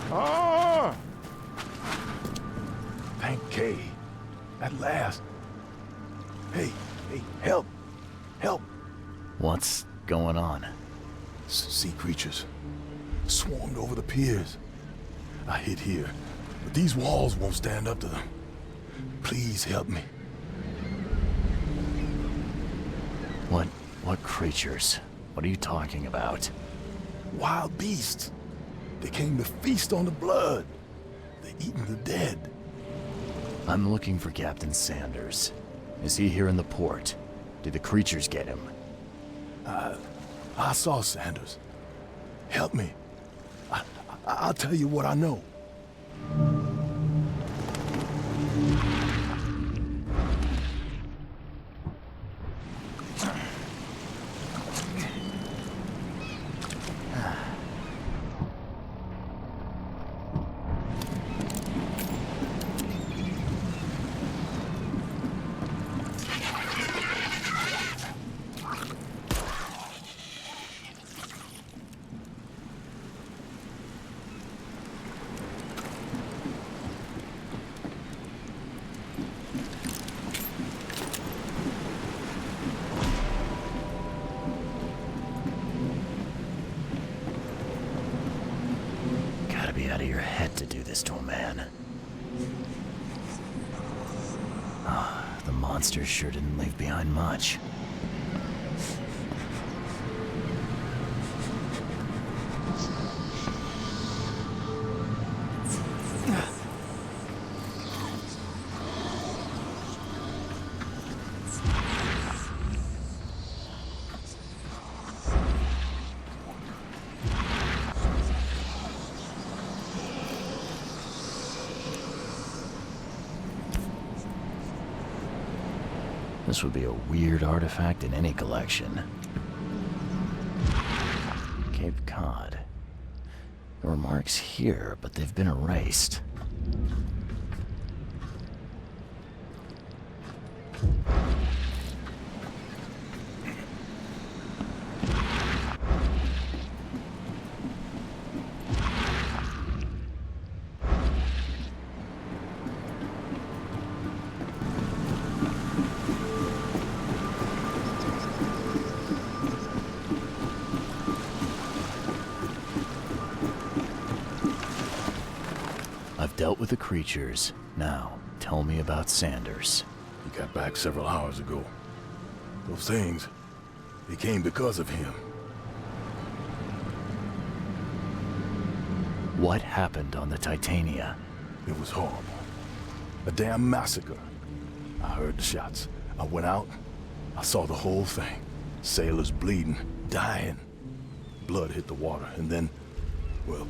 Ah! Thank Kay. At last. Hey, help! Help! What's going on? Sea creatures. Swarmed over the piers. I hid here, but these walls won't stand up to them. Please help me. What creatures? What are you talking about? Wild beasts. They came to feast on the blood. They're eating the dead. I'm looking for Captain Sanders. Is he here in the port? Did the creatures get him? I saw Sanders. Help me. I'll tell you what I know. Be out of your head to do this to a man. The monster sure didn't leave behind much. This would be a weird artifact in any collection. Cape Cod. There were marks here, but they've been erased. I've dealt with the creatures. Now, tell me about Sanders. He got back several hours ago. Those things, they came because of him. What happened on the Titania? It was horrible. A damn massacre. I heard the shots. I went out. I saw the whole thing. Sailors bleeding, dying. Blood hit the water, and then, well,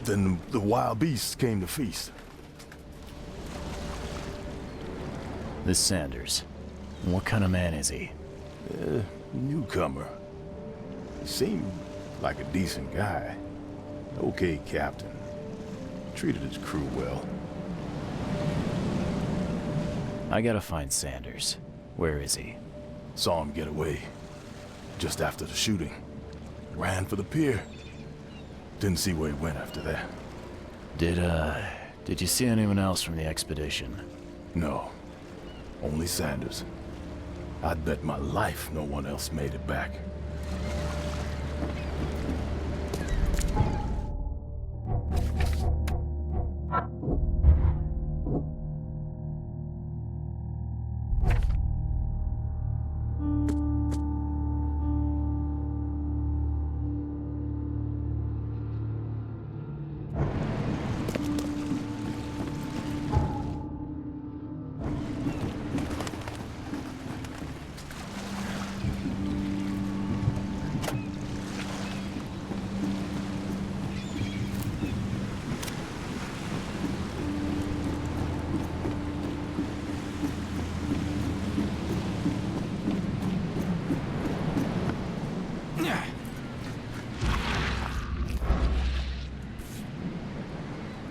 then the wild beasts came to feast. This Sanders. What kind of man is he? Newcomer. He seemed like a decent guy. Okay, captain. Treated his crew well. I gotta find Sanders. Where is he? Saw him get away. Just after the shooting. Ran for the pier. Didn't see where he went after that. Did you see anyone else from the expedition? No. Only Sanders. I'd bet my life no one else made it back.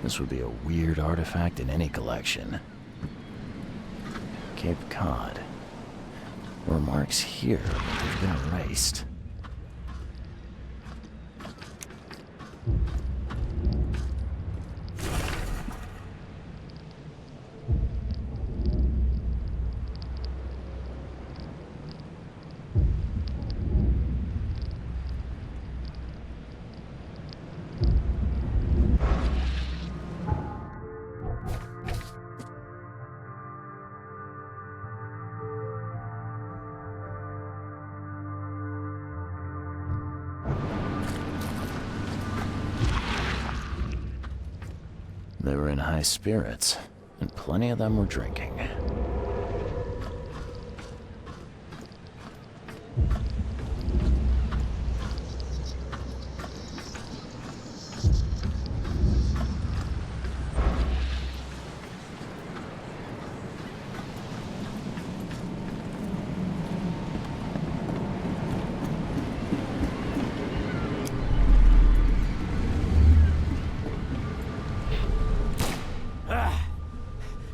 This would be a weird artifact in any collection. Cape Cod. There were marks here, but they've been erased. They were in high spirits, and plenty of them were drinking.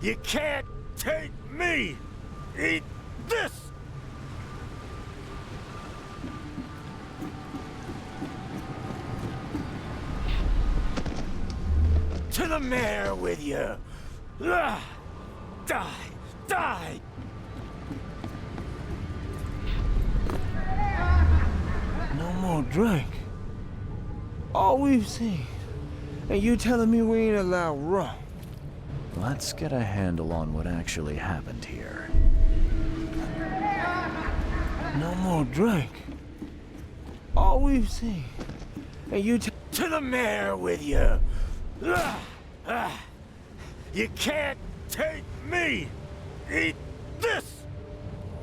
You can't take me! Eat this! To the mayor with you! Die! Die! No more drink. All we've seen. And you telling me we ain't allowed rum? Let's get a handle on what actually happened here. No more drink. All we've seen. And you to the mayor with you! You can't take me! Eat this!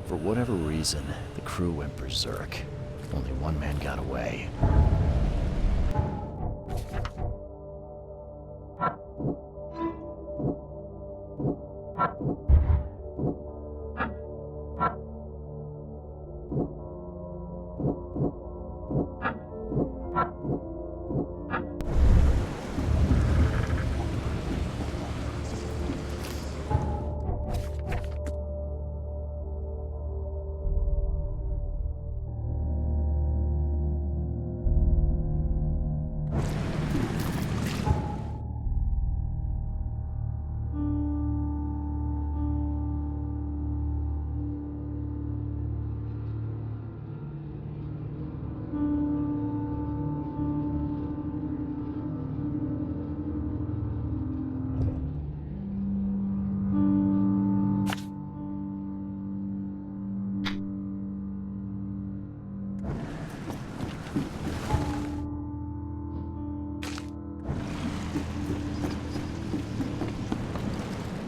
For whatever reason, the crew went berserk. Only one man got away.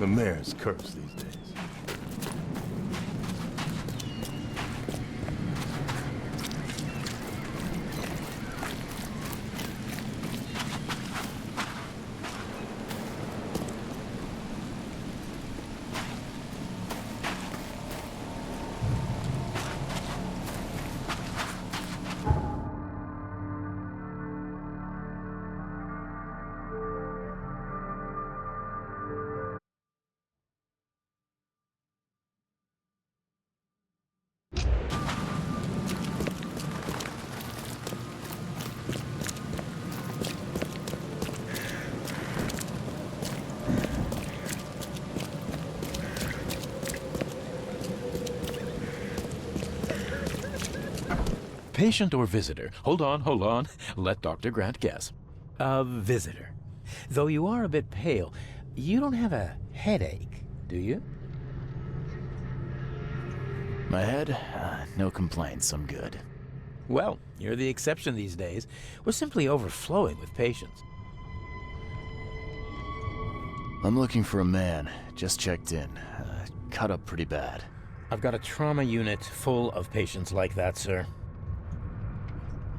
The mayor's cursed these days. Patient or visitor? Hold on. Let Dr. Grant guess. A visitor. Though you are a bit pale, you don't have a headache, do you? My head? No complaints, I'm good. Well, you're the exception these days. We're simply overflowing with patients. I'm looking for a man. Just checked in. Cut up pretty bad. I've got a trauma unit full of patients like that, sir.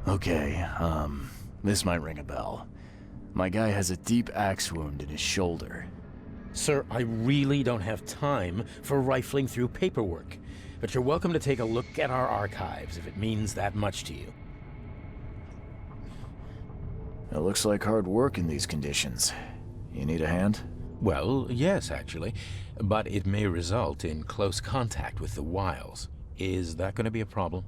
Okay, this might ring a bell. My guy has a deep axe wound in his shoulder. Sir, I really don't have time for rifling through paperwork, but you're welcome to take a look at our archives if it means that much to you. It looks like hard work in these conditions. You need a hand? Well, yes, actually, but it may result in close contact with the wiles. Is that going to be a problem?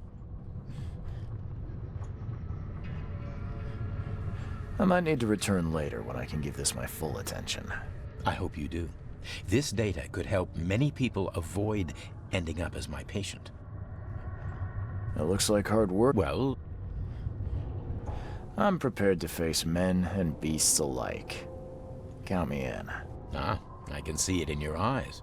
I might need to return later when I can give this my full attention. I hope you do. This data could help many people avoid ending up as my patient. It looks like hard work. Well, I'm prepared to face men and beasts alike. Count me in. I can see it in your eyes.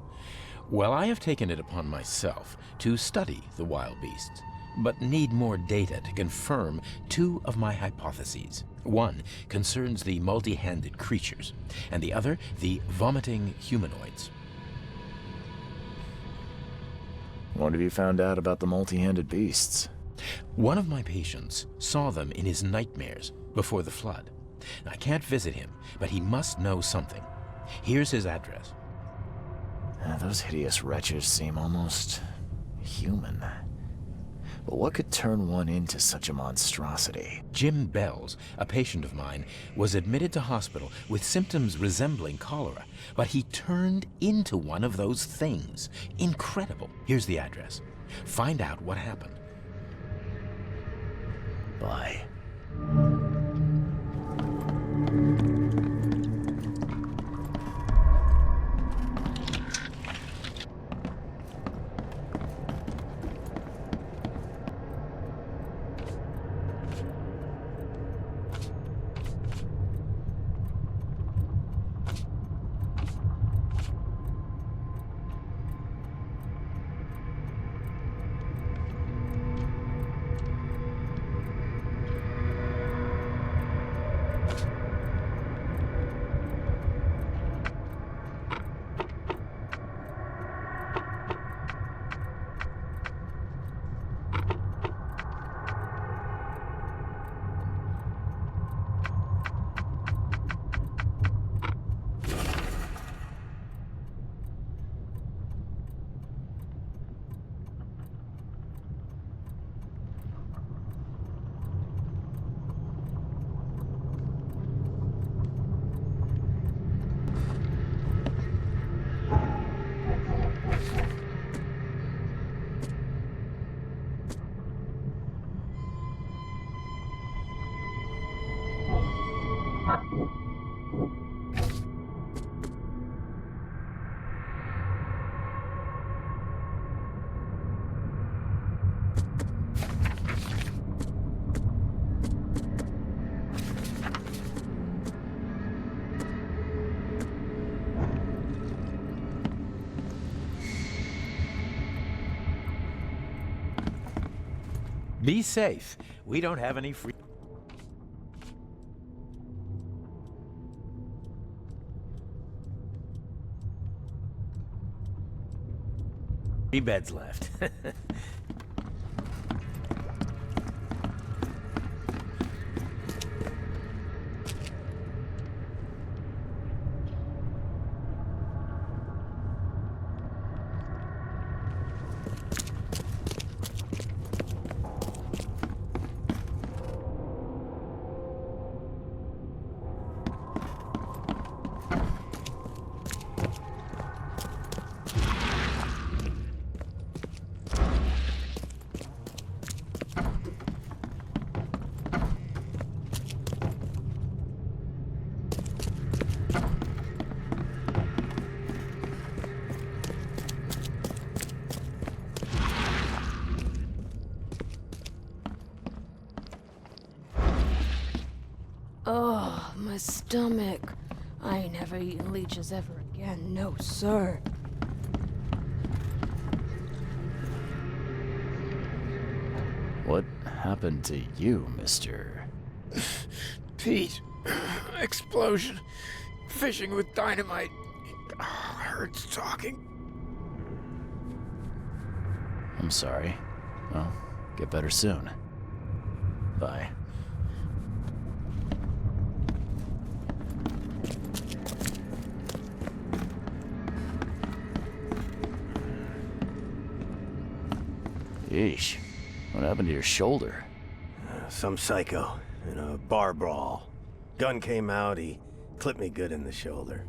Well, I have taken it upon myself to study the wild beasts, but need more data to confirm two of my hypotheses. One concerns the multi-handed creatures, and the other the vomiting humanoids. What have you found out about the multi-handed beasts? One of my patients saw them in his nightmares before the flood. I can't visit him, but he must know something. Here's his address. Those hideous wretches seem almost human. But what could turn one into such a monstrosity? Jim Bells, a patient of mine, was admitted to hospital with symptoms resembling cholera, but he turned into one of those things. Incredible. Here's the address. Find out what happened. Bye. Be safe. We don't have any free... empty beds left. Oh, my stomach. I ain't never eaten leeches ever again, no sir. What happened to you, mister? Pete. Explosion. Fishing with dynamite. Hurts talking. I'm sorry. Well, get better soon. Bye. Yeesh. What happened to your shoulder? Some psycho in a bar brawl. Gun came out, he clipped me good in the shoulder.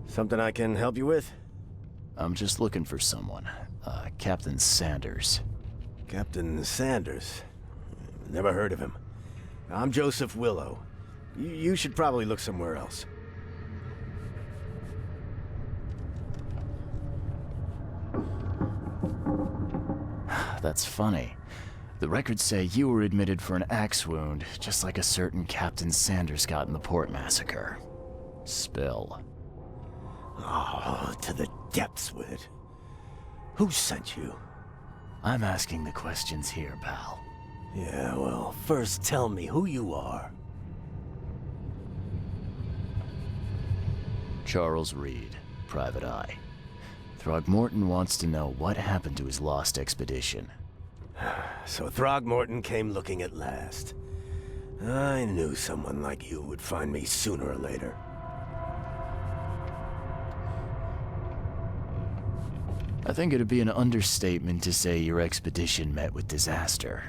Something I can help you with? I'm just looking for someone. Captain Sanders. Captain Sanders? Never heard of him. I'm Joseph Willow. You should probably look somewhere else. That's funny. The records say you were admitted for an axe wound, just like a certain Captain Sanders got in the port massacre. Spill. Oh, to the depths with it. Who sent you? I'm asking the questions here, pal. Yeah, well, first tell me who you are. Charles Reed, Private Eye. Throgmorton wants to know what happened to his lost expedition. So Throgmorton came looking at last. I knew someone like you would find me sooner or later. I think it'd be an understatement to say your expedition met with disaster.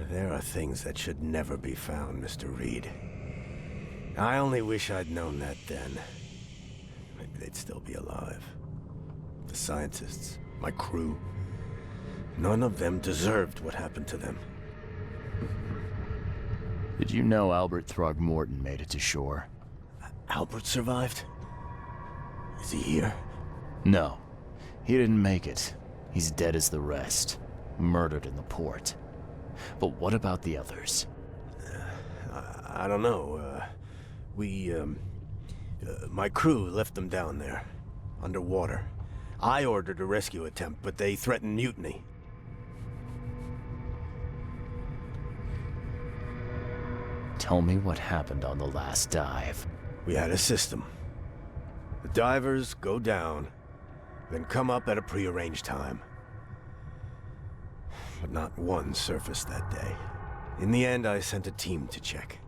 There are things that should never be found, Mr. Reed. I only wish I'd known that then. Maybe they'd still be alive. The scientists, my crew, none of them deserved what happened to them. Did you know Albert Throgmorton made it to shore? Albert survived? Is he here? No. He didn't make it. He's dead as the rest. Murdered in the port. But what about the others? I don't know. My crew left them down there, underwater. I ordered a rescue attempt, but they threatened mutiny. Tell me what happened on the last dive. We had a system. The divers go down, then come up at a prearranged time. But not one surfaced that day. In the end, I sent a team to check.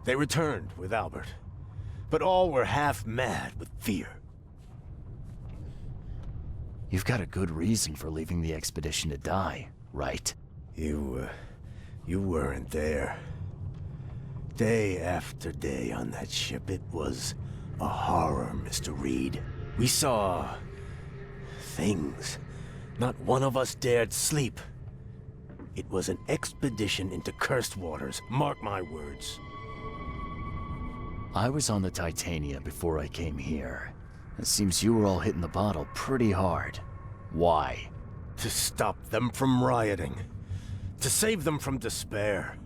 They returned with Albert, but all were half mad with fear. You've got a good reason for leaving the expedition to die, right? You weren't there. Day after day on that ship, it was a horror, Mr. Reed. We saw things. Not one of us dared sleep. It was an expedition into cursed waters, mark my words. I was on the Titania before I came here. It seems you were all hitting the bottle pretty hard. Why? To stop them from rioting. To save them from despair.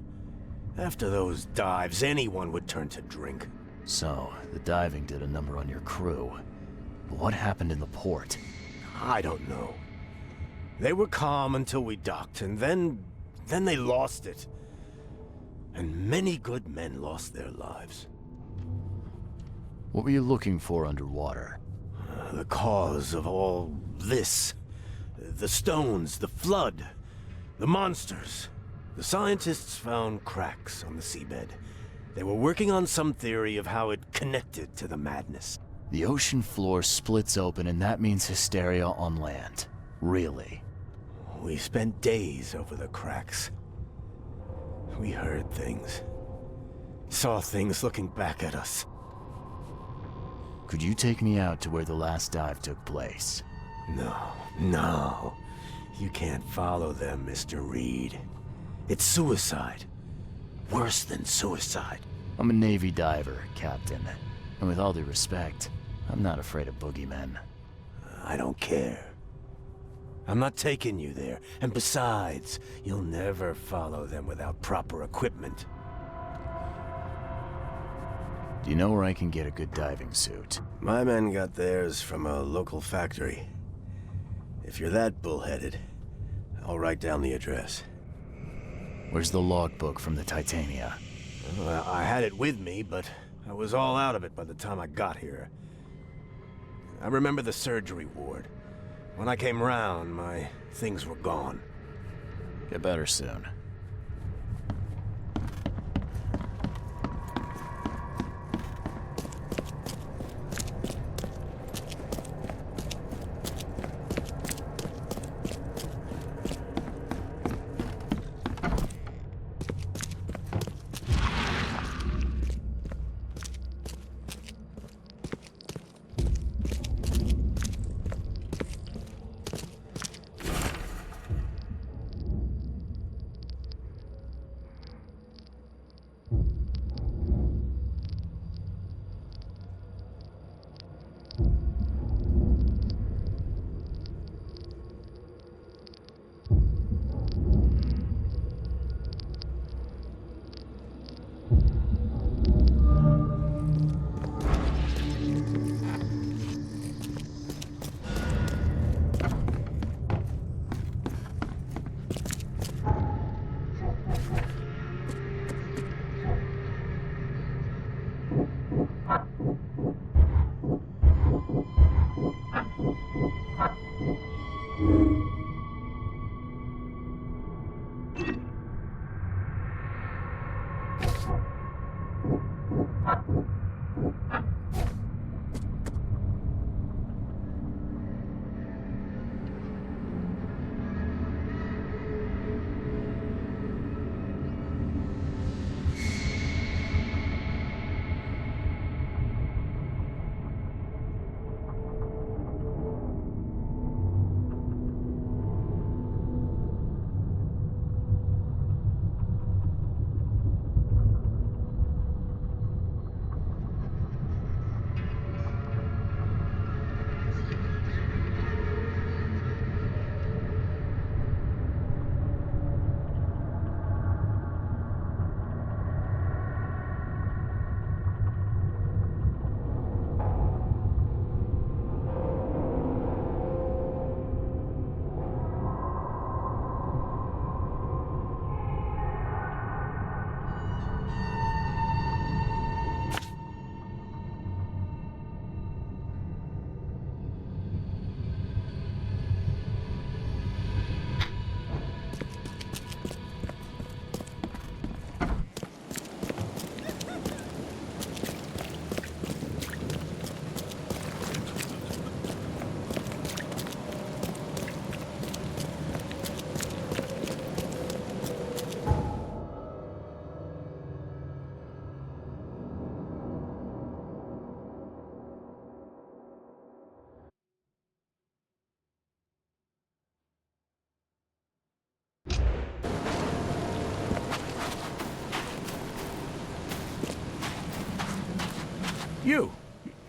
After those dives, anyone would turn to drink. So, the diving did a number on your crew. But what happened in the port? I don't know. They were calm until we docked, and then they lost it. And many good men lost their lives. What were you looking for underwater? The cause of all this. The stones, the flood, the monsters. The scientists found cracks on the seabed. They were working on some theory of how it connected to the madness. The ocean floor splits open and that means hysteria on land. Really? We spent days over the cracks. We heard things. Saw things looking back at us. Could you take me out to where the last dive took place? No. You can't follow them, Mr. Reed. It's suicide. Worse than suicide. I'm a Navy diver, Captain. And with all due respect, I'm not afraid of boogeymen. I don't care. I'm not taking you there. And besides, you'll never follow them without proper equipment. Do you know where I can get a good diving suit? My men got theirs from a local factory. If you're that bullheaded, I'll write down the address. Where's the logbook from the Titania? Well, I had it with me, but I was all out of it by the time I got here. I remember the surgery ward. When I came round, my things were gone. Get better soon.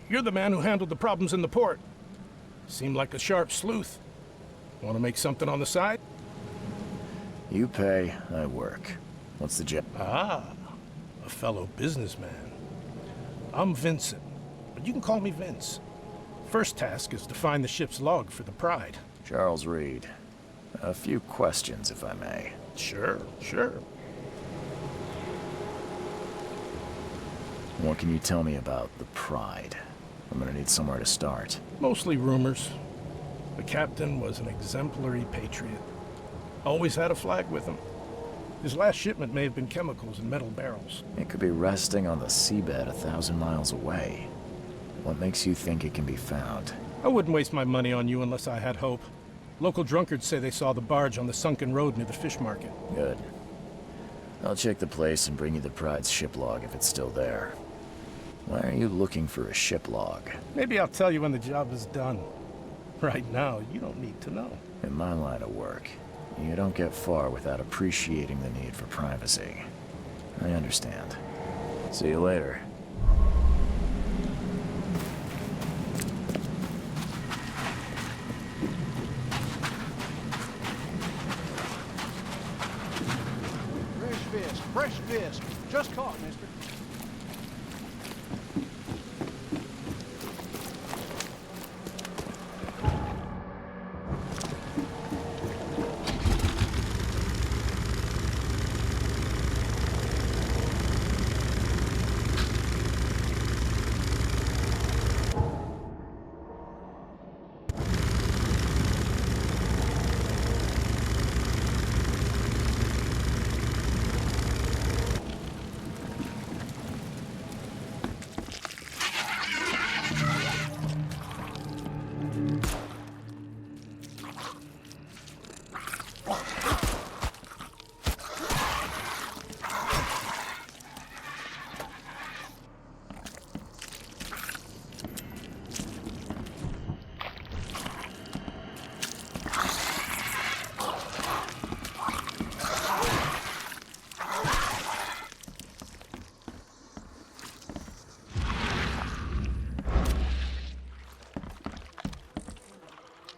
You're the man who handled the problems in the port. Seemed like a sharp sleuth. Want to make something on the side? You pay, I work. What's the job? Ah, a fellow businessman. I'm Vincent, but you can call me Vince. First task is to find the ship's log for the Pride. Charles Reed. A few questions, if I may. Sure. What can you tell me about the Pride? I'm gonna need somewhere to start. Mostly rumors. The captain was an exemplary patriot. Always had a flag with him. His last shipment may have been chemicals in metal barrels. It could be resting on the seabed 1,000 miles away. What makes you think it can be found? I wouldn't waste my money on you unless I had hope. Local drunkards say they saw the barge on the sunken road near the fish market. Good. I'll check the place and bring you the Pride's ship log if it's still there. Why are you looking for a ship log? Maybe I'll tell you when the job is done. Right now, you don't need to know. In my line of work, you don't get far without appreciating the need for privacy. I understand. See you later. Fresh fish. Just caught, mister.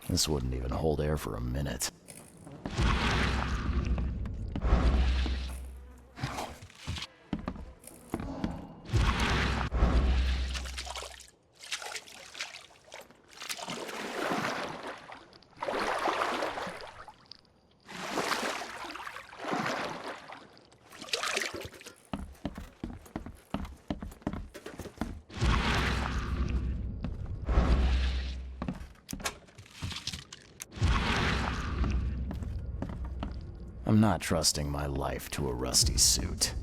This wouldn't even hold air for a minute. I'm not trusting my life to a rusty suit.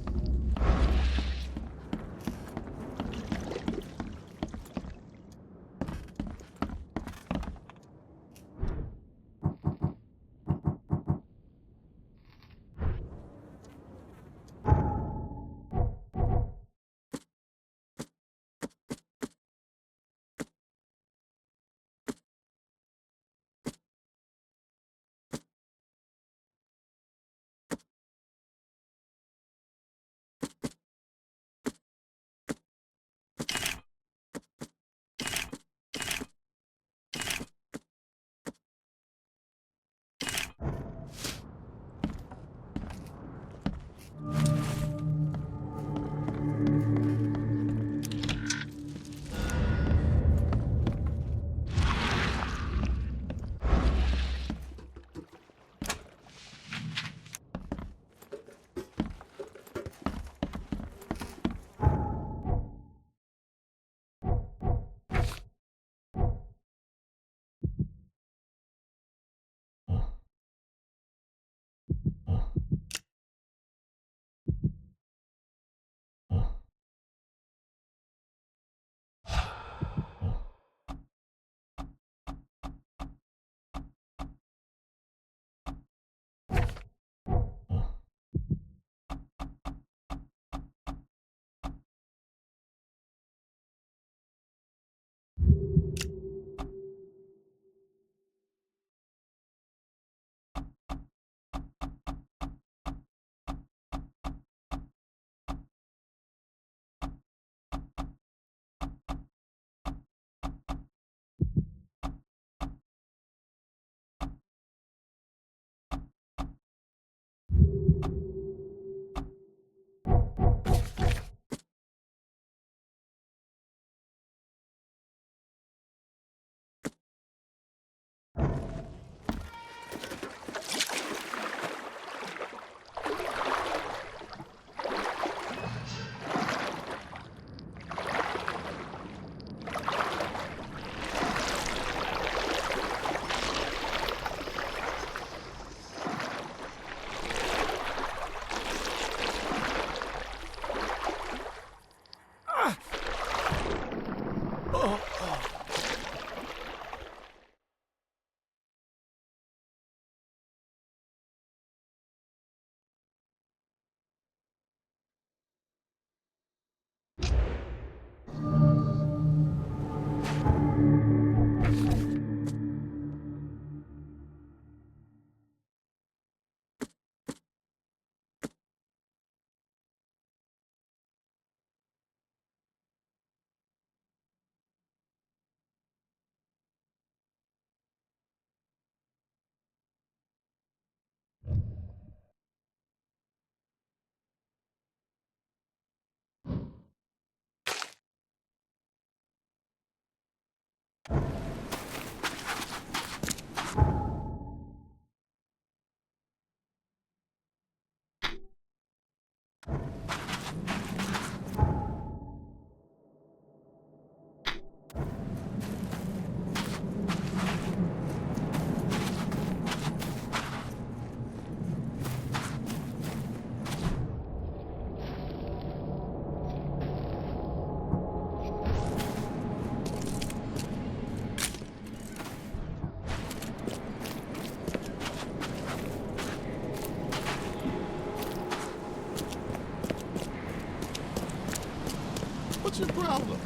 What's your problem?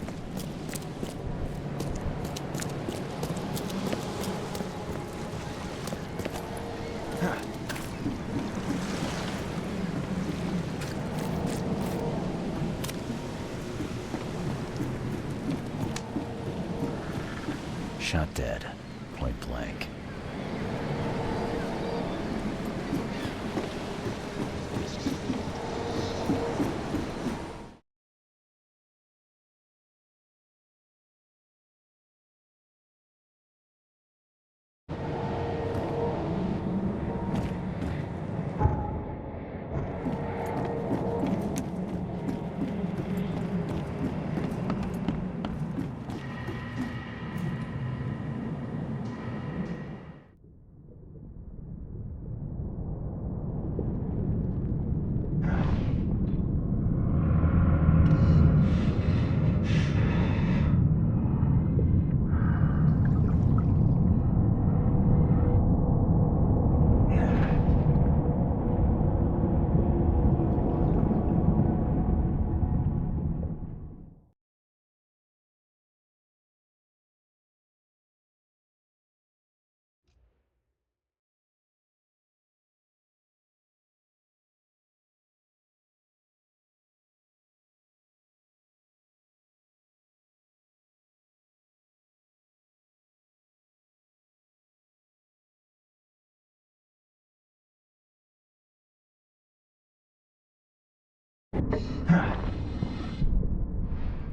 Shot dead. Point blank.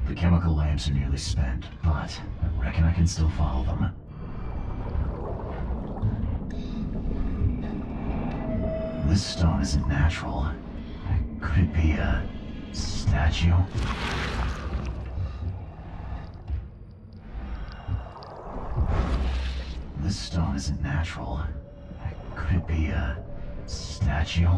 The chemical lamps are nearly spent, but I reckon I can still follow them. This stone isn't natural. Could it be a statue? This stone isn't natural. Could it be a statue?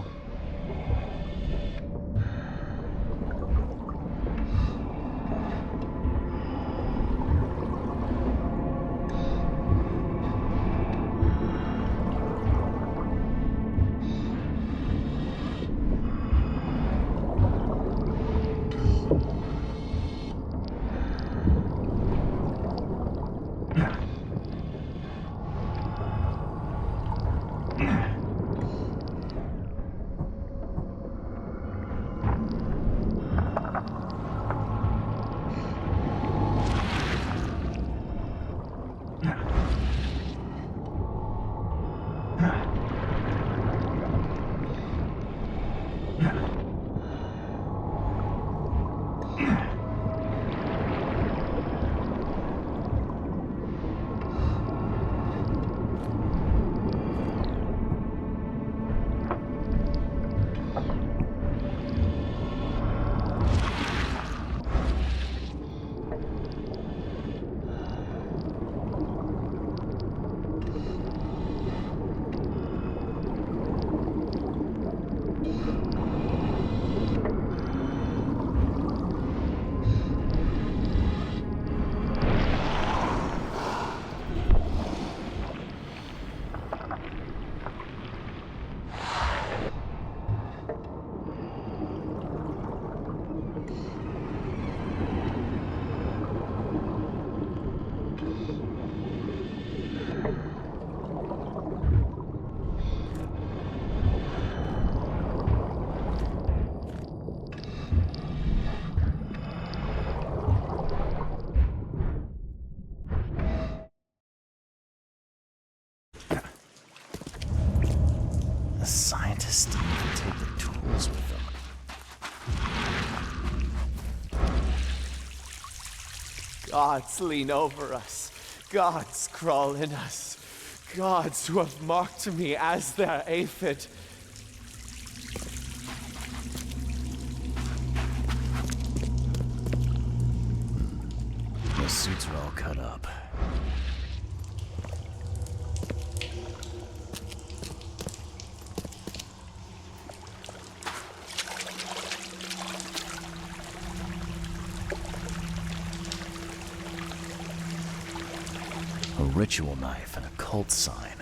The scientists didn't even take the tools with them. Gods lean over us. Gods crawl in us. Gods who have marked me as their aphid. Those suits are all cut up. A ritual knife and a cult sign.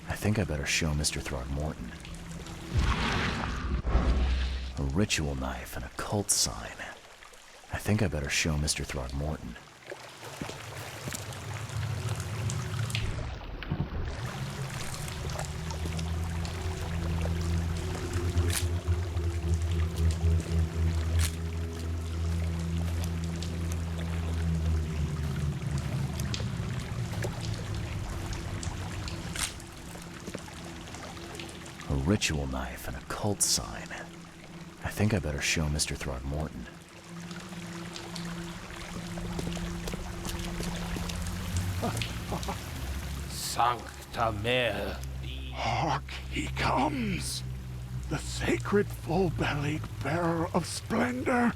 I think I better show Mr. Throgmorton. A ritual knife and a cult sign. I think I better show Mr. Throgmorton. A ritual knife and a cult sign. I think I better show Mr. Throgmorton. Sancta Mare. Hark, he comes. The sacred full-bellied bearer of splendor.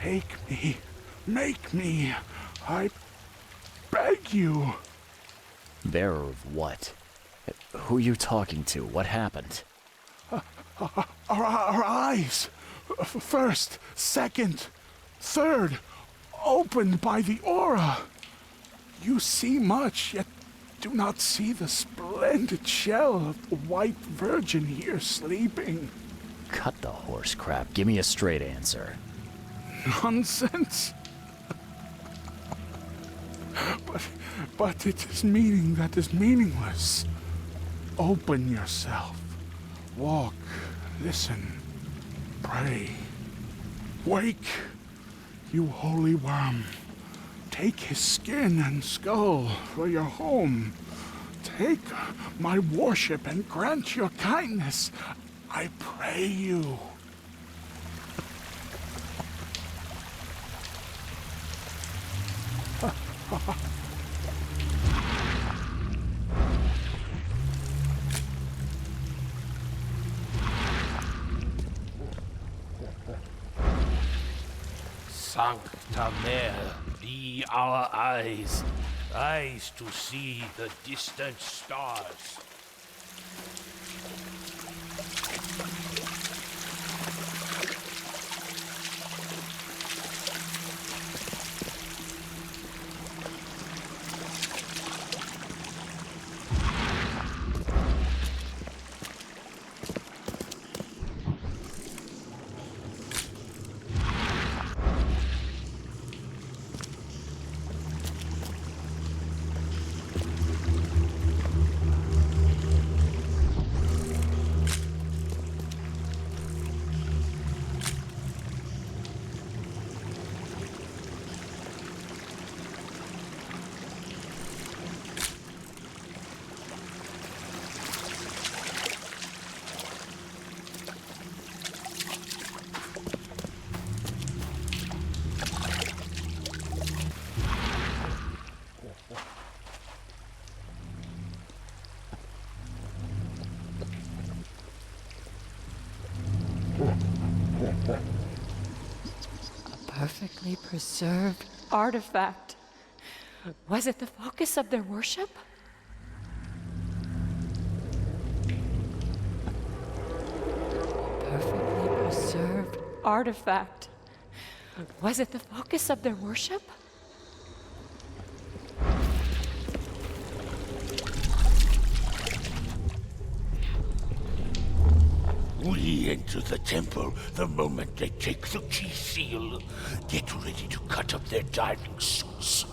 Take me, make me, I beg you. Bearer of what? Who are you talking to? What happened? Our eyes, first, second, third, opened by the aura. You see much, yet do not see the splendid shell of the white virgin here sleeping. Cut the horse crap. Give me a straight answer. Nonsense. But it is meaning that is meaningless. Open yourself. Walk, listen, pray. Wake, you holy worm. Take his skin and skull for your home. Take my worship and grant your kindness. I pray you. Sancta Mare, be our eyes, eyes to see the distant stars. Perfectly preserved artifact. Was it the focus of their worship? Perfectly preserved artifact. Was it the focus of their worship? We enter the temple the moment they take the key seal. Get ready to cut up their diving suits.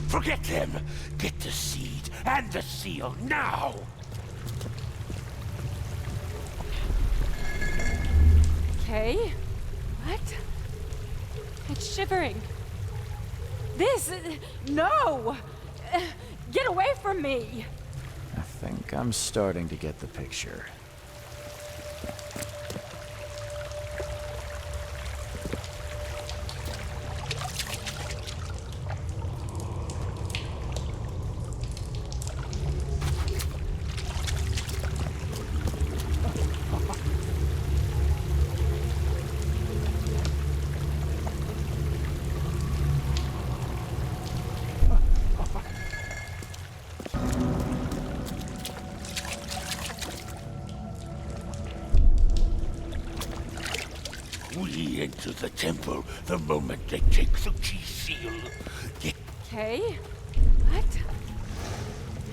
Forget them! Get the seed and the seal now! Okay. What? It's shivering. This... No! Get away from me! I think I'm starting to get the picture. We enter the temple the moment they take the key seal. Get... Okay. What?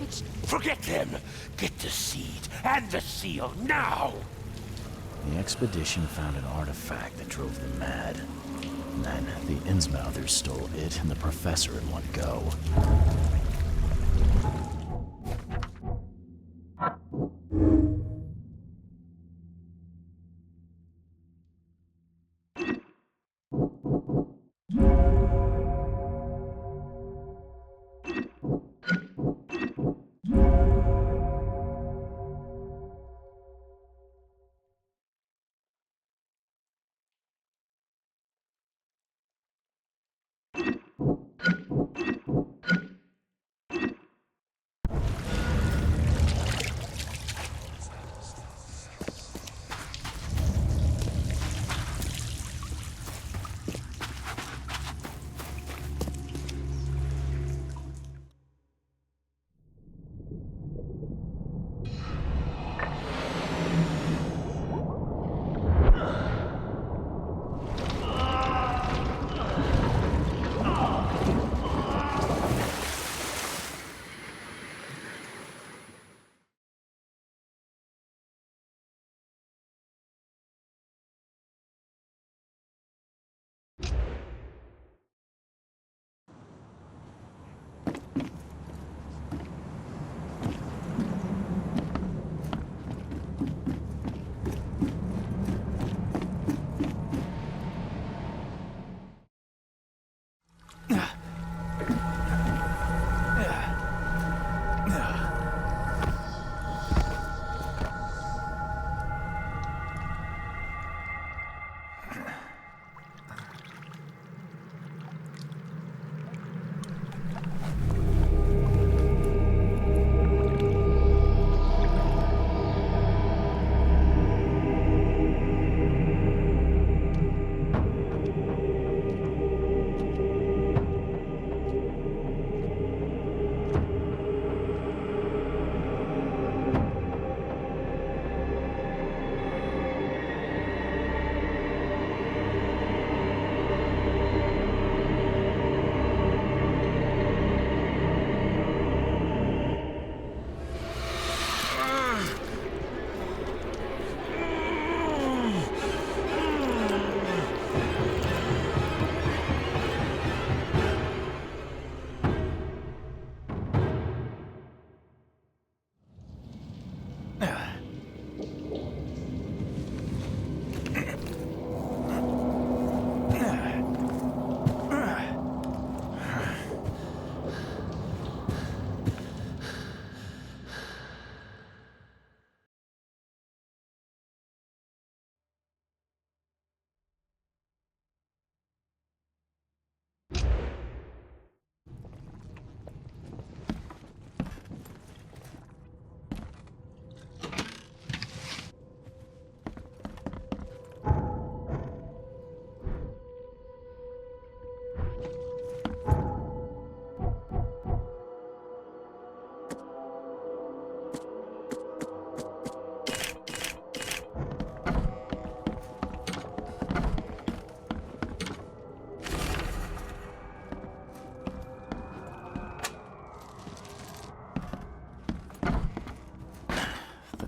It's... Forget them! Get the seed and the seal now! The expedition found an artifact that drove them mad. And then the Innsmouthers stole it and the professor in one go.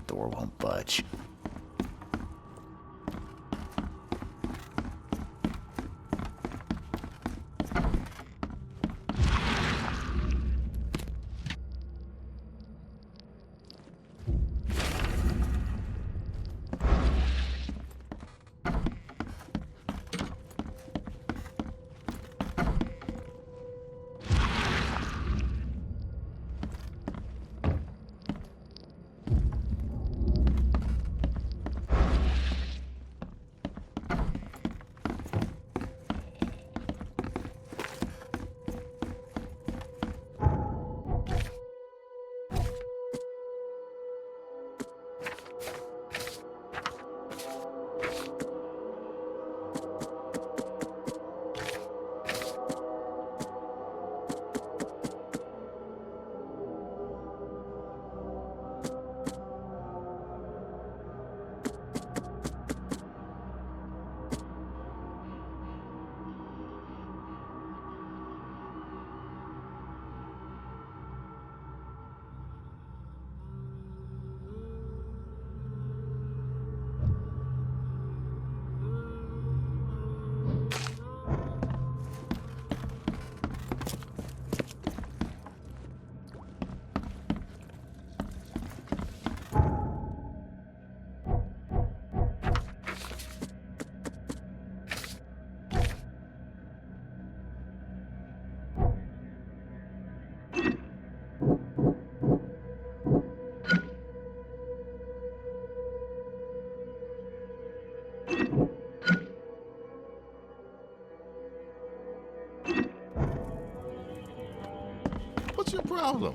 Door won't budge. What's your problem?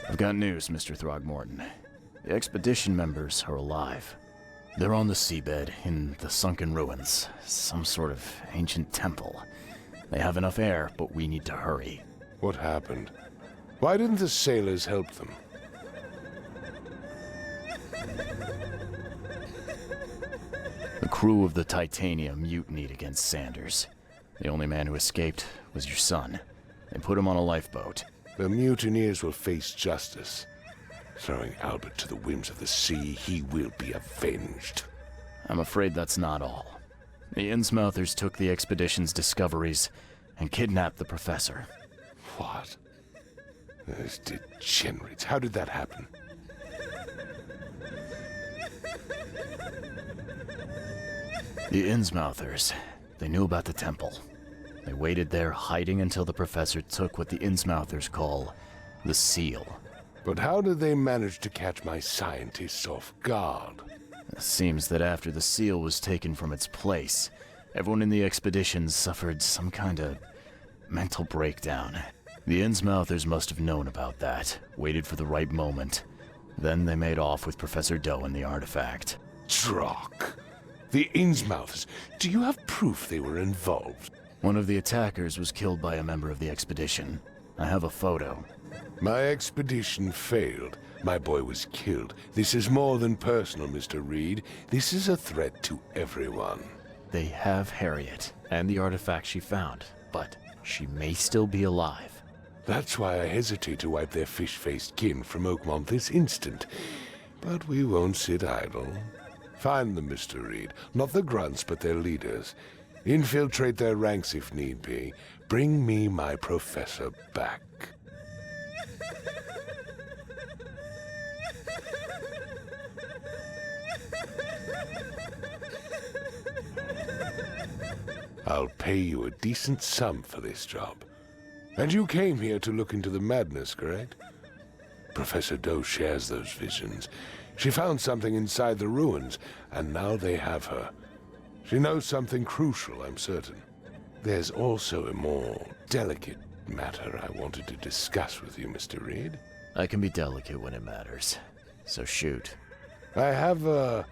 I've got news, Mr. Throgmorton. The expedition members are alive. They're on the seabed, in the sunken ruins. Some sort of ancient temple. They have enough air, but we need to hurry. What happened? Why didn't the sailors help them? The crew of the Titanium mutinied against Sanders. The only man who escaped was your son. They put him on a lifeboat. The mutineers will face justice. Throwing Albert to the whims of the sea, he will be avenged. I'm afraid that's not all. The Innsmouthers took the expedition's discoveries and kidnapped the professor. What? Those degenerates. How did that happen? The Innsmouthers. They knew about the temple. They waited there, hiding until the professor took what the Innsmouthers call the seal. But how did they manage to catch my scientists off guard? It seems that after the seal was taken from its place, everyone in the expedition suffered some kind of mental breakdown. The Innsmouthers must have known about that, waited for the right moment. Then they made off with Professor Doe and the artifact. Drock! The Innsmouthers! Do you have proof they were involved? One of the attackers was killed by a member of the expedition. I have a photo. My expedition failed. My boy was killed. This is more than personal, Mr. Reed. This is a threat to everyone. They have Harriet and the artifact she found, but she may still be alive. That's why I hesitate to wipe their fish-faced kin from Oakmont this instant. But we won't sit idle. Find them, Mr. Reed. Not the grunts, but their leaders. Infiltrate their ranks if need be. Bring me my professor back. I'll pay you a decent sum for this job. And you came here to look into the madness, correct? Professor Doe shares those visions. She found something inside the ruins, and now they have her. She knows something crucial, I'm certain. There's also a more delicate matter I wanted to discuss with you, Mr. Reed. I can be delicate when it matters, so shoot. I have a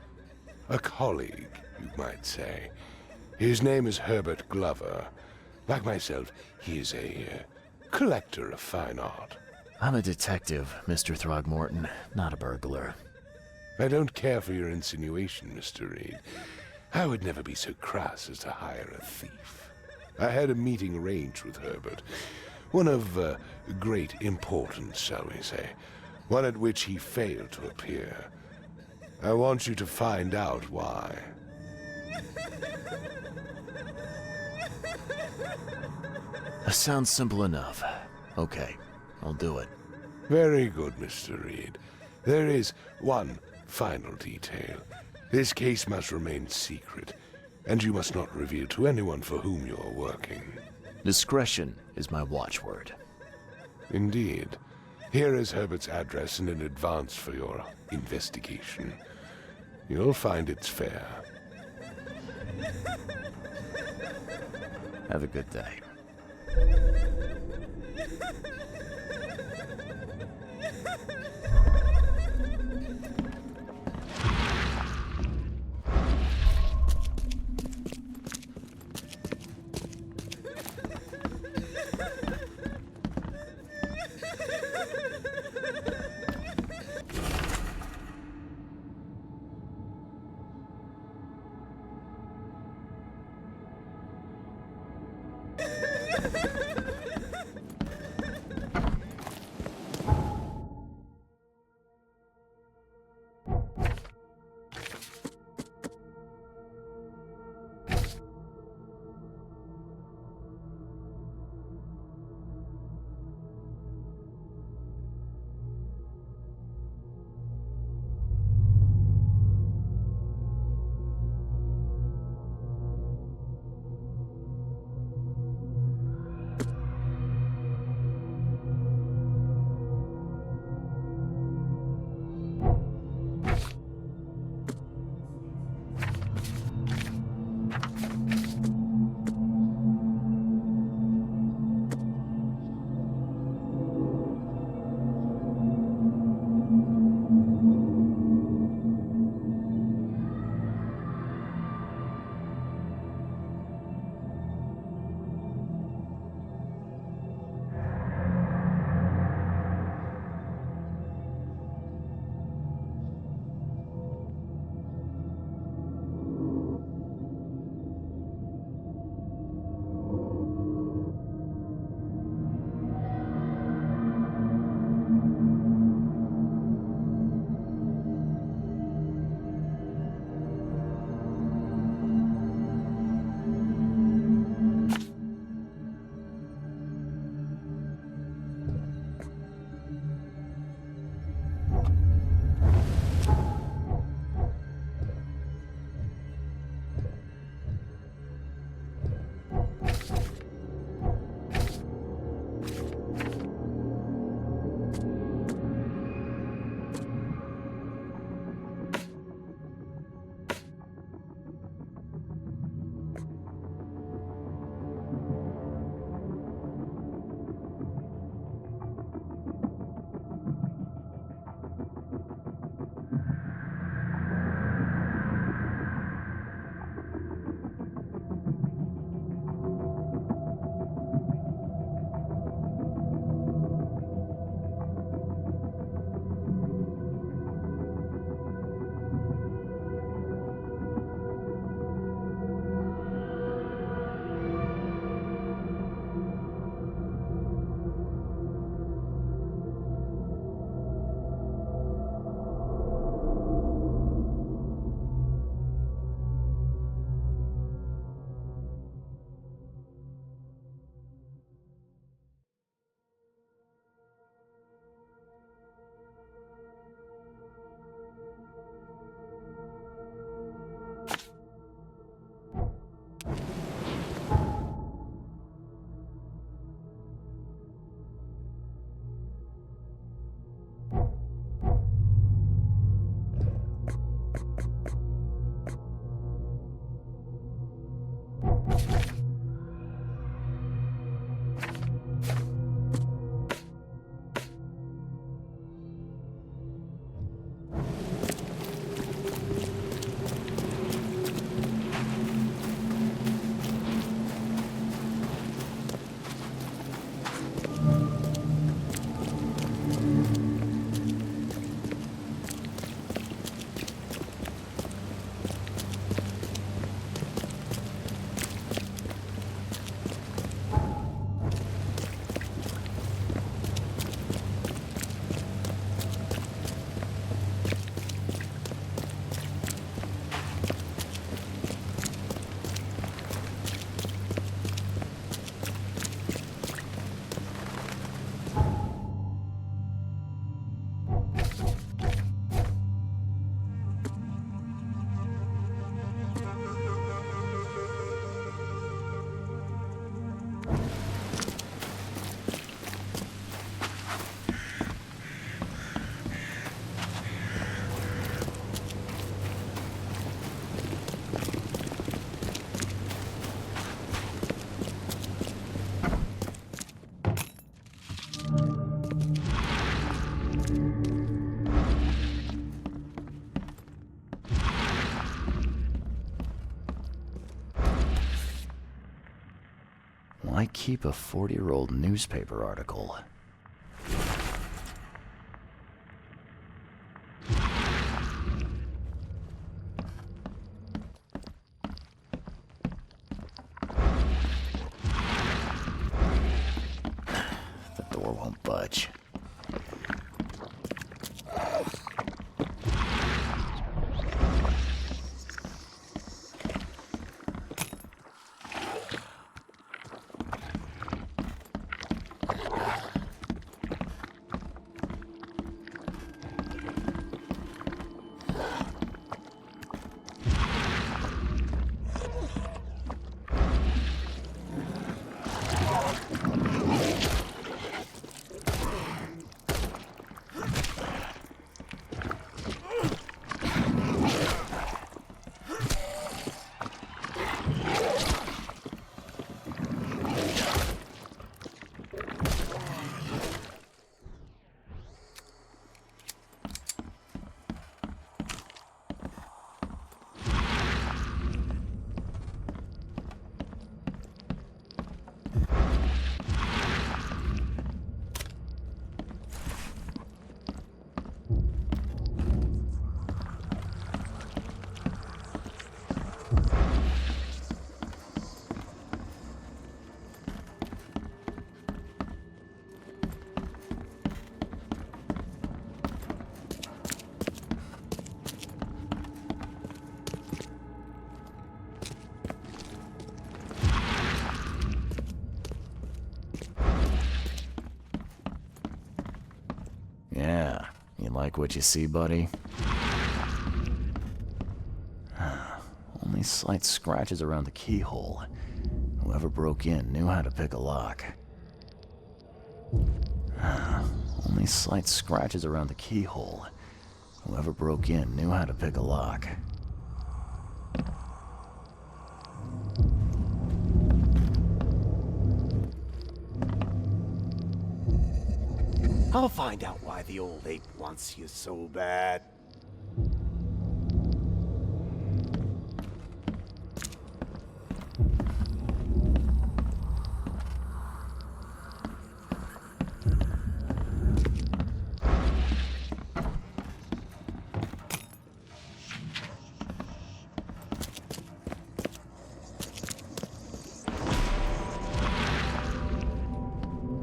colleague, you might say. His name is Herbert Glover. Like myself, he is a collector of fine art. I'm a detective, Mr. Throgmorton, not a burglar. I don't care for your insinuation, Mr. Reed. I would never be so crass as to hire a thief. I had a meeting arranged with Herbert. One of great importance, shall we say. One at which he failed to appear. I want you to find out why. That sounds simple enough. Okay, I'll do it. Very good, Mr. Reed. There is one final detail. This case must remain secret, and you must not reveal to anyone for whom you are working. Discretion is my watchword. Indeed. Here is Herbert's address and an advance for your investigation. You'll find it's fair. Have a good day. keep a 40-year-old newspaper article? The door won't budge. Yeah, you like what you see, buddy? Only slight scratches around the keyhole. Whoever broke in knew how to pick a lock. Only slight scratches around the keyhole. Whoever broke in knew how to pick a lock. I'll find out why the old ape wants you so bad.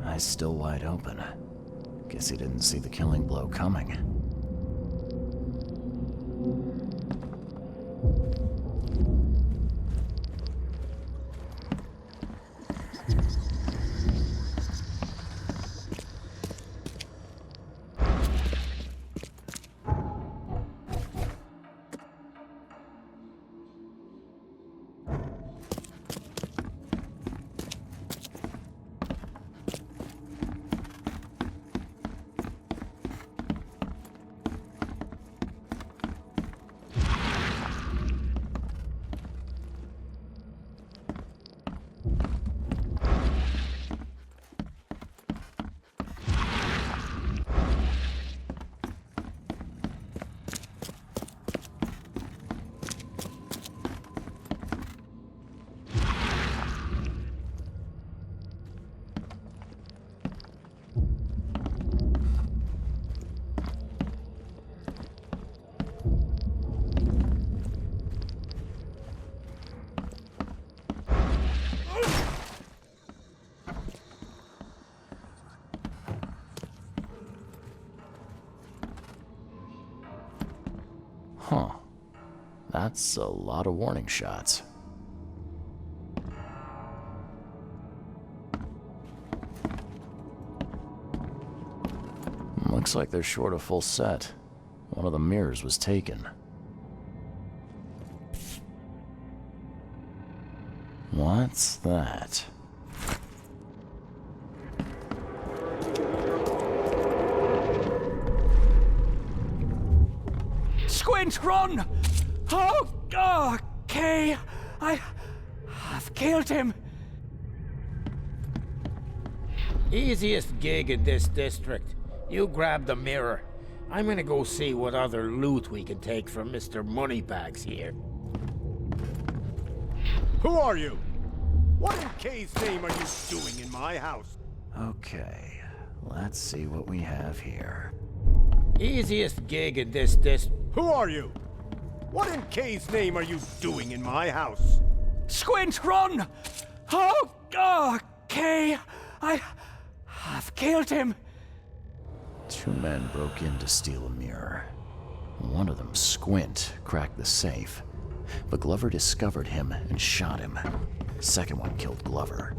Eyes still wide open. Guess he didn't see the killing blow coming. Huh. That's a lot of warning shots. Looks like they're short a full set. One of the mirrors was taken. What's that? Squint, run! Oh, okay. I've killed him. Easiest gig in this district. You grab the mirror. I'm gonna go see what other loot we can take from Mr. Moneybags here. Who are you? Why are you K's name are you doing in my house? Okay, let's see what we have here. Easiest gig in this district. Who are you? What in K's name are you doing in my house? Squint, run! Oh, Kay, I've killed him. Two men broke in to steal a mirror. One of them, Squint, cracked the safe, but Glover discovered him and shot him. The second one killed Glover.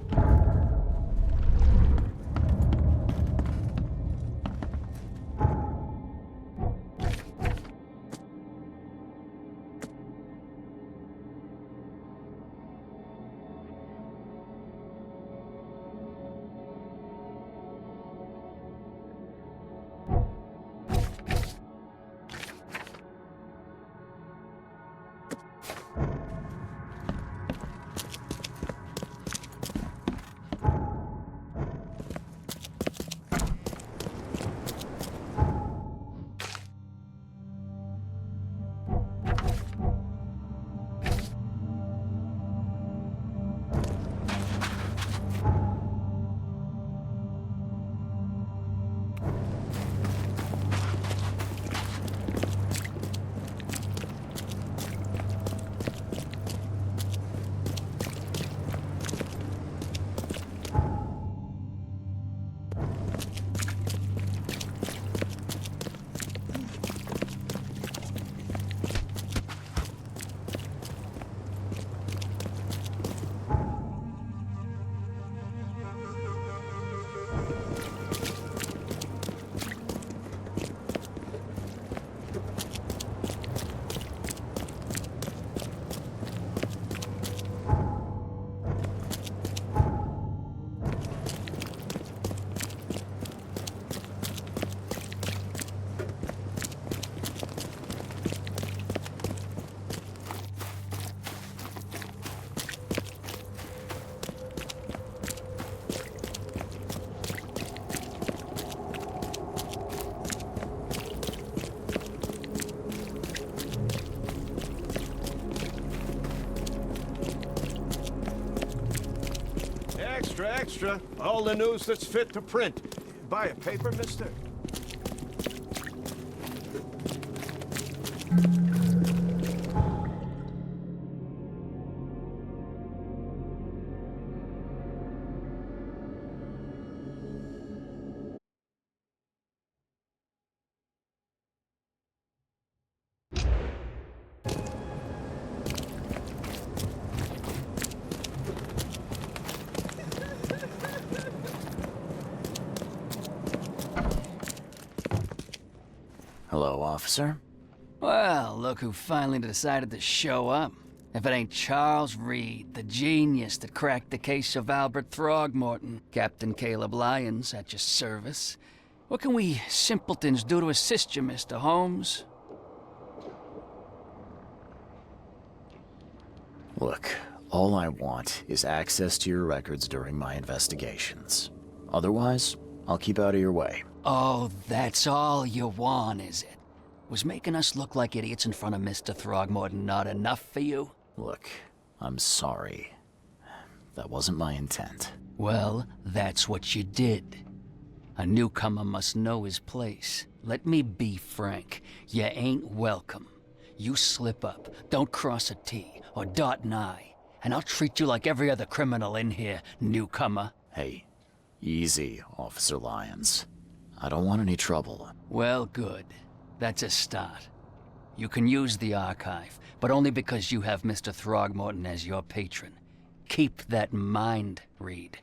Extra. All the news that's fit to print. Buy a paper, mister? Hello, officer. Well, look who finally decided to show up. If it ain't Charles Reed, the genius that cracked the case of Albert Throgmorton. Captain Caleb Lyons at your service. What can we simpletons do to assist you, Mr. Holmes? Look, all I want is access to your records during my investigations. Otherwise, I'll keep out of your way. Oh, that's all you want, is it? Was making us look like idiots in front of Mr. Throgmorton not enough for you? Look, I'm sorry. That wasn't my intent. Well, that's what you did. A newcomer must know his place. Let me be frank. You ain't welcome. You slip up, don't cross a T or dot an I, and I'll treat you like every other criminal in here, newcomer. Hey, easy, Officer Lyons. I don't want any trouble. Well, good. That's a start. You can use the archive, but only because you have Mr. Throgmorton as your patron. Keep that in mind, Reed.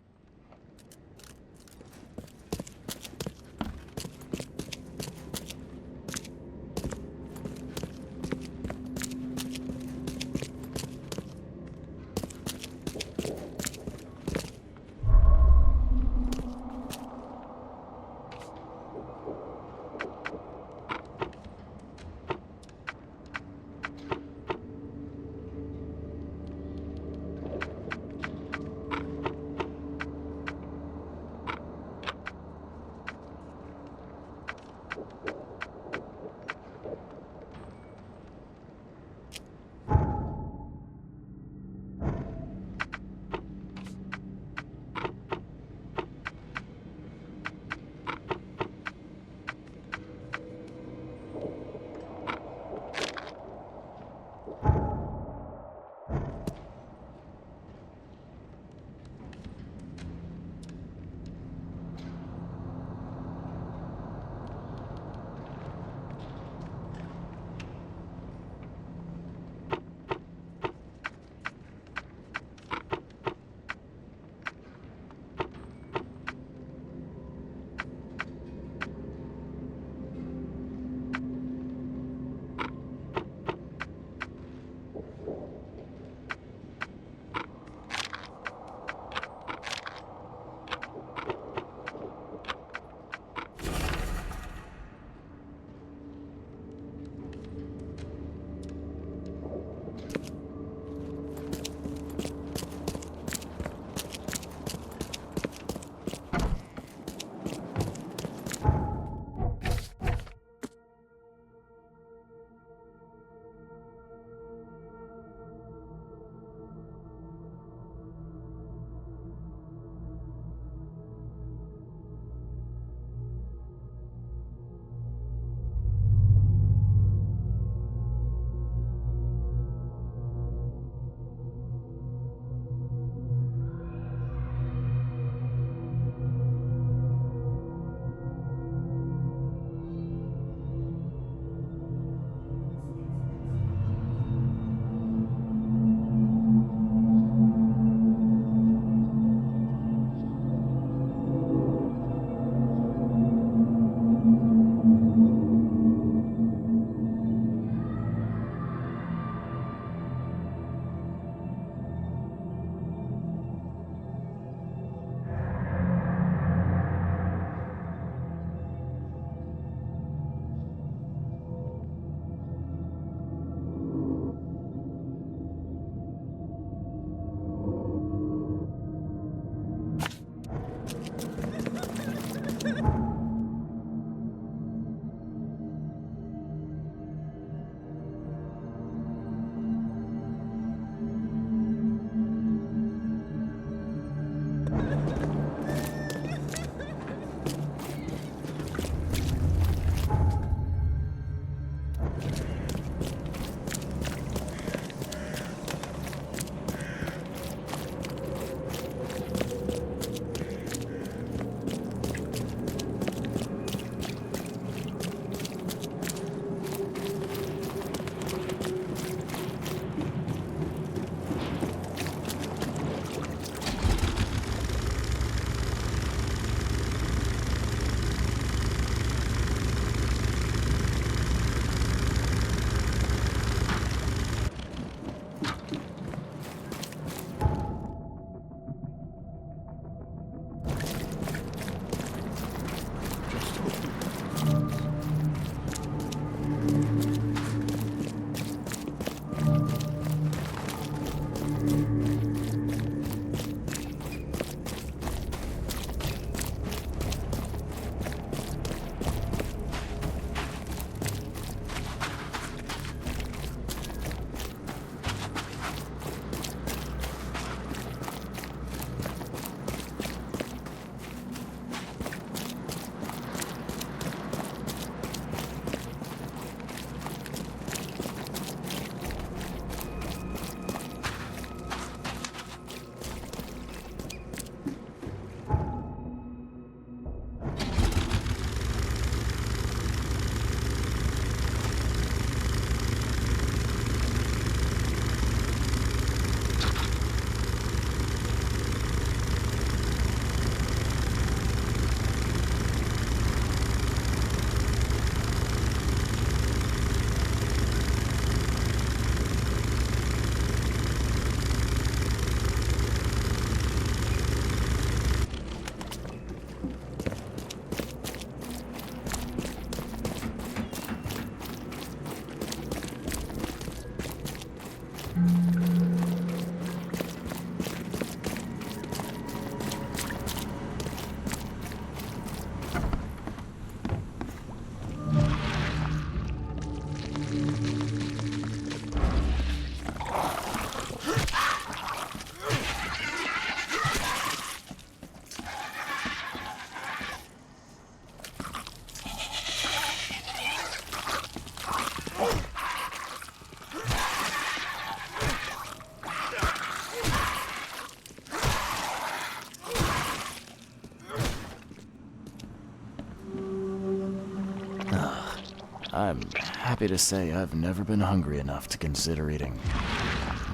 I'm happy to say I've never been hungry enough to consider eating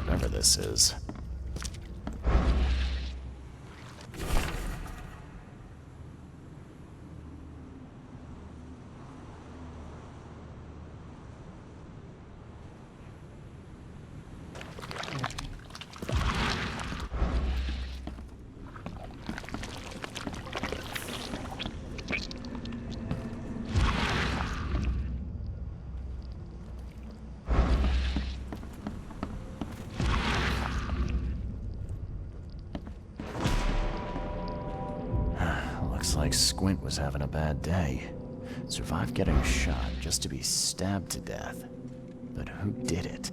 whatever this is. Looks like Squint was having a bad day. Survived getting shot just to be stabbed to death. But who did it?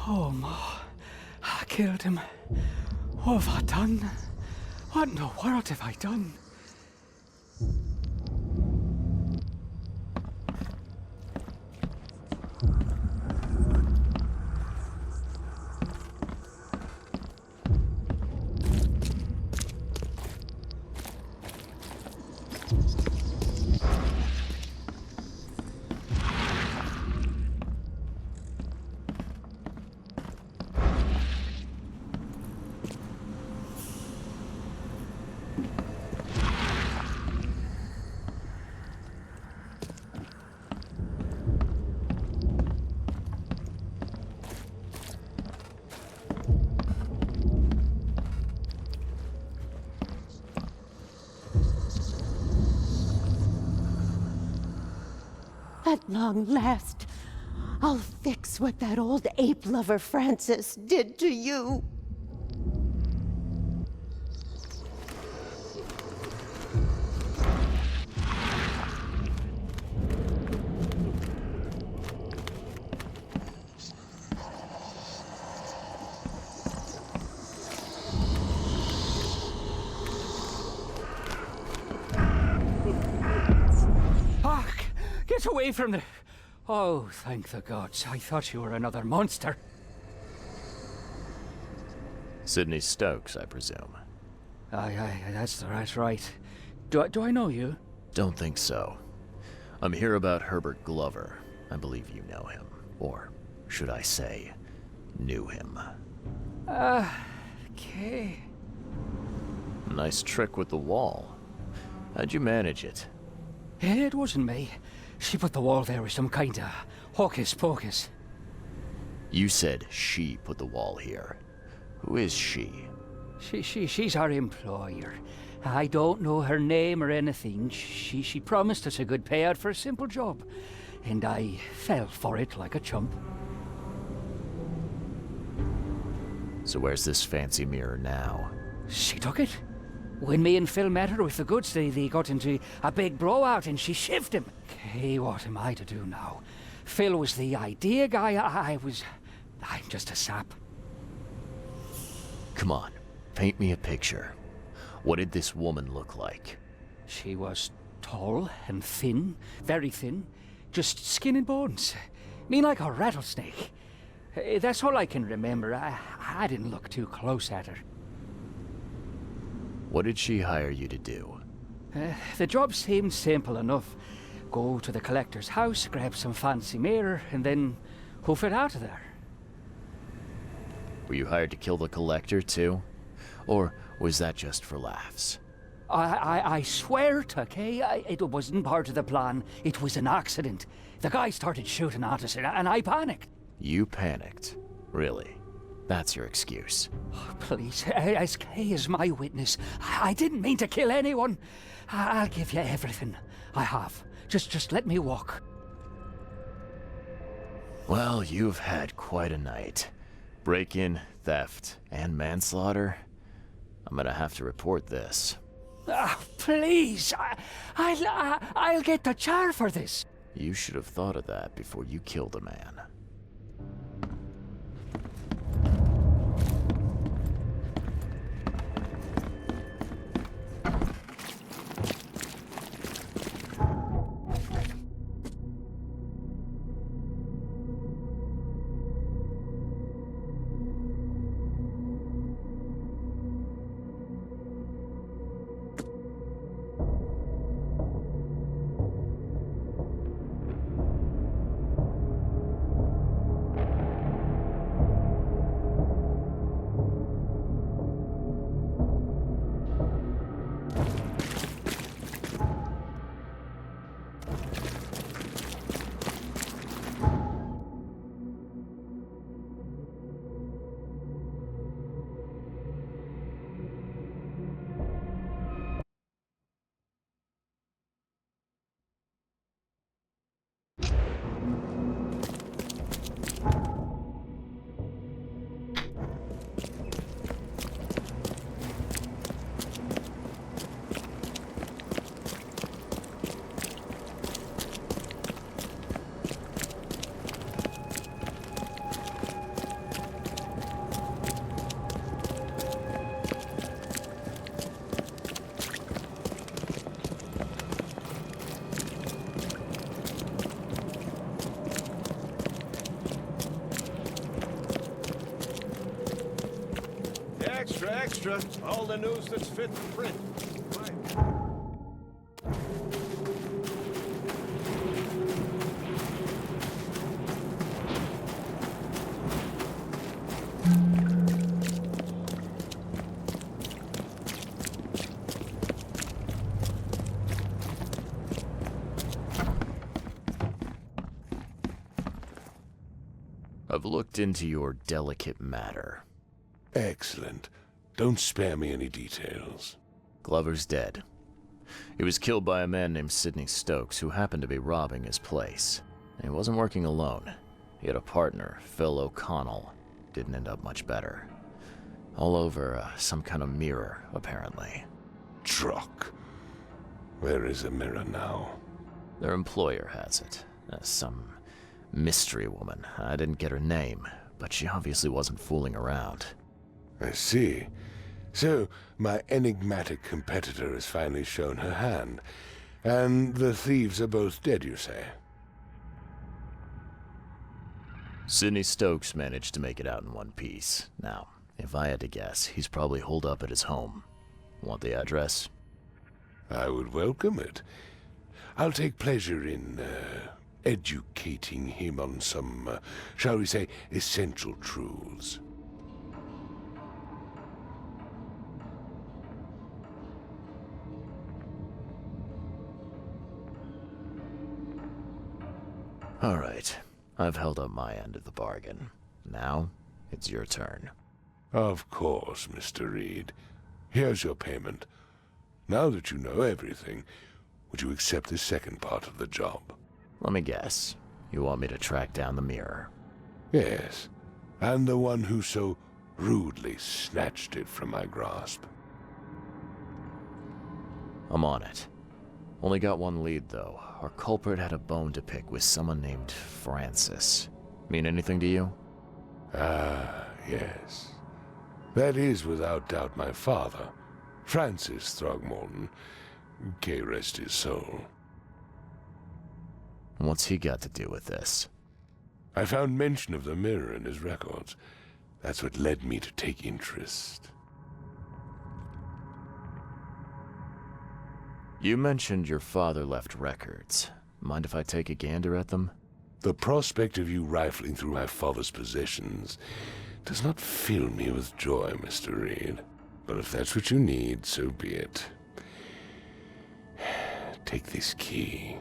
Oh, Ma. I killed him. What have I done? What in the world have I done? At long last, I'll fix what that old ape lover Francis did to you. Get away from the... Oh, thank the gods. I thought you were another monster. Sidney Stokes, I presume. Aye, that's right. Do I know you? Don't think so. I'm here about Herbert Glover. I believe you know him. Or, should I say, knew him. Okay. Nice trick with the wall. How'd you manage it? It wasn't me. She put the wall there with some kind of hocus pocus. You said she put the wall here. Who is she? She's our employer. I don't know her name or anything. She promised us a good payout for a simple job. And I fell for it like a chump. So where's this fancy mirror now? She took it. When me and Phil met her with the goods, they got into a big blowout and she shivved him. Okay, what am I to do now? Phil was the idea guy, I'm just a sap. Come on, paint me a picture. What did this woman look like? She was tall and thin, very thin, just skin and bones. Mean like a rattlesnake. That's all I can remember. I didn't look too close at her. What did she hire you to do? The job seemed simple enough. Go to the collector's house, grab some fancy mirror, and then hoof it out of there. Were you hired to kill the collector, too? Or was that just for laughs? I swear to Kay, it wasn't part of the plan. It was an accident. The guy started shooting at us, and I panicked. You panicked? Really? That's your excuse? Oh, please, as Kay is my witness, I didn't mean to kill anyone. I'll give you everything. I have. Just let me walk. Well, you've had quite a night. Break-in, theft, and manslaughter. I'm gonna have to report this. Please, I'll get the char for this. You should have thought of that before you killed a man. Extra, extra. All the news that's fit for print. I've looked into your delicate matter. Excellent. Don't spare me any details. Glover's dead. He was killed by a man named Sidney Stokes, who happened to be robbing his place. And he wasn't working alone. He had a partner, Phil O'Connell. Didn't end up much better. All over some kind of mirror, apparently. Truck. Where is the mirror now? Their employer has it. Some mystery woman. I didn't get her name, but she obviously wasn't fooling around. I see. So, my enigmatic competitor has finally shown her hand. And the thieves are both dead, you say? Sidney Stokes managed to make it out in one piece. Now, if I had to guess, he's probably holed up at his home. Want the address? I would welcome it. I'll take pleasure in, educating him on some, shall we say, essential truths. All right. I've held up my end of the bargain. Now, it's your turn. Of course, Mr. Reed. Here's your payment. Now that you know everything, would you accept the second part of the job? Let me guess. You want me to track down the mirror? Yes, and the one who so rudely snatched it from my grasp. I'm on it. Only got one lead, though. Our culprit had a bone to pick with someone named Francis. Mean anything to you? Ah, yes. That is without doubt my father, Francis Throgmorton. May rest his soul. What's he got to do with this? I found mention of the mirror in his records. That's what led me to take interest. You mentioned your father left records. Mind if I take a gander at them? The prospect of you rifling through my father's possessions does not fill me with joy, Mr. Reed. But if that's what you need, so be it. Take this key.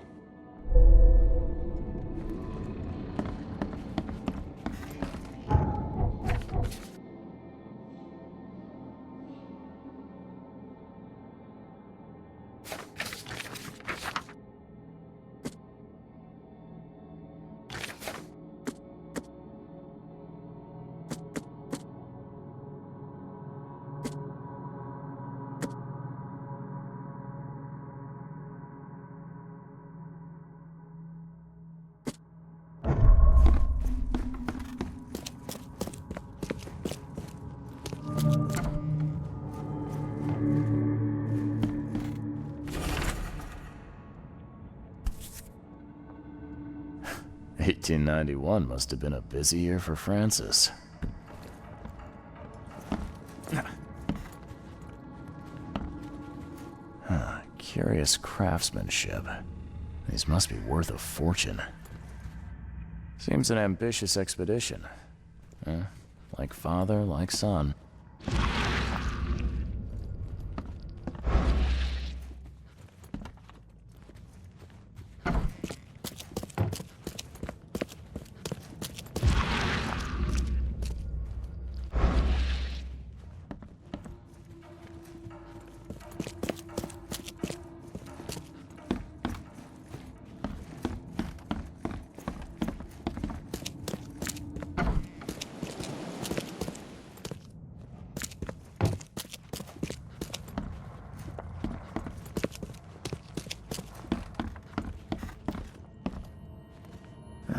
$1891 must have been a busy year for Francis. Curious craftsmanship. These must be worth a fortune. Seems an ambitious expedition. Like father, like son.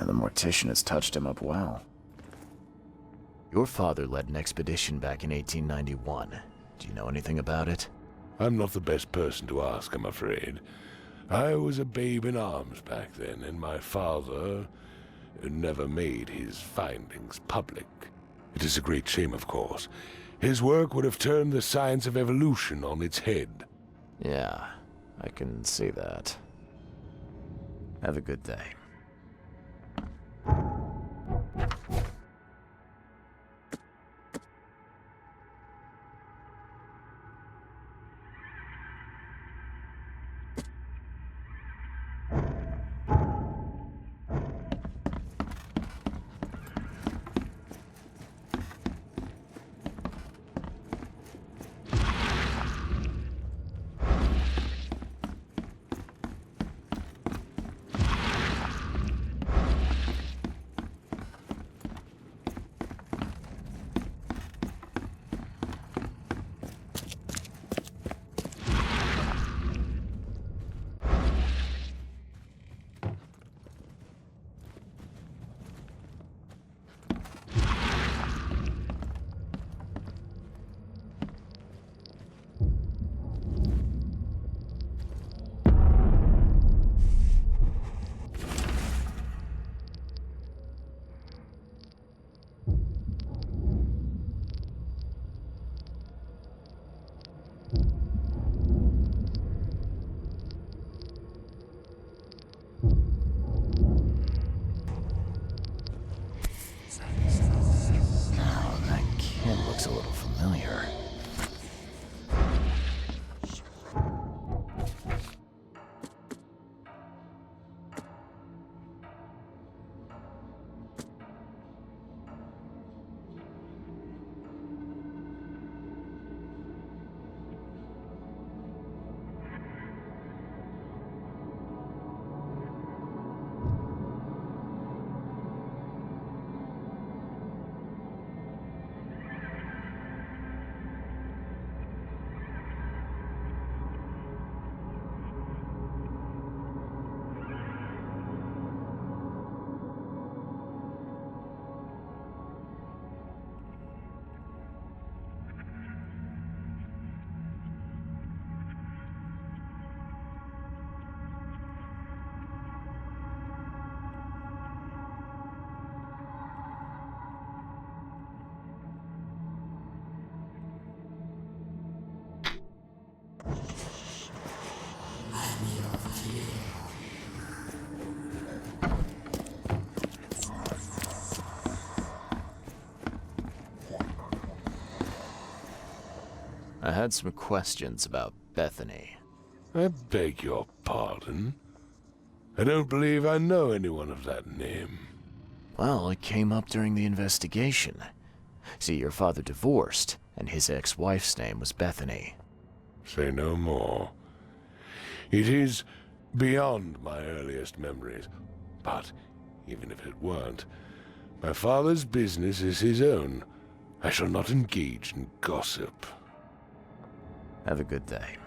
The mortician has touched him up well. Your father led an expedition back in 1891. Do you know anything about it? I'm not the best person to ask, I'm afraid. I was a babe in arms back then, and my father never made his findings public. It is a great shame, of course. His work would have turned the science of evolution on its head. Yeah, I can see that. Have a good day. Looks a little familiar. I had some questions about Bethany. I beg your pardon? I don't believe I know anyone of that name. Well, it came up during the investigation. See, your father divorced, and his ex-wife's name was Bethany. Say no more. It is beyond my earliest memories. But even if it weren't, my father's business is his own. I shall not engage in gossip. Have a good day.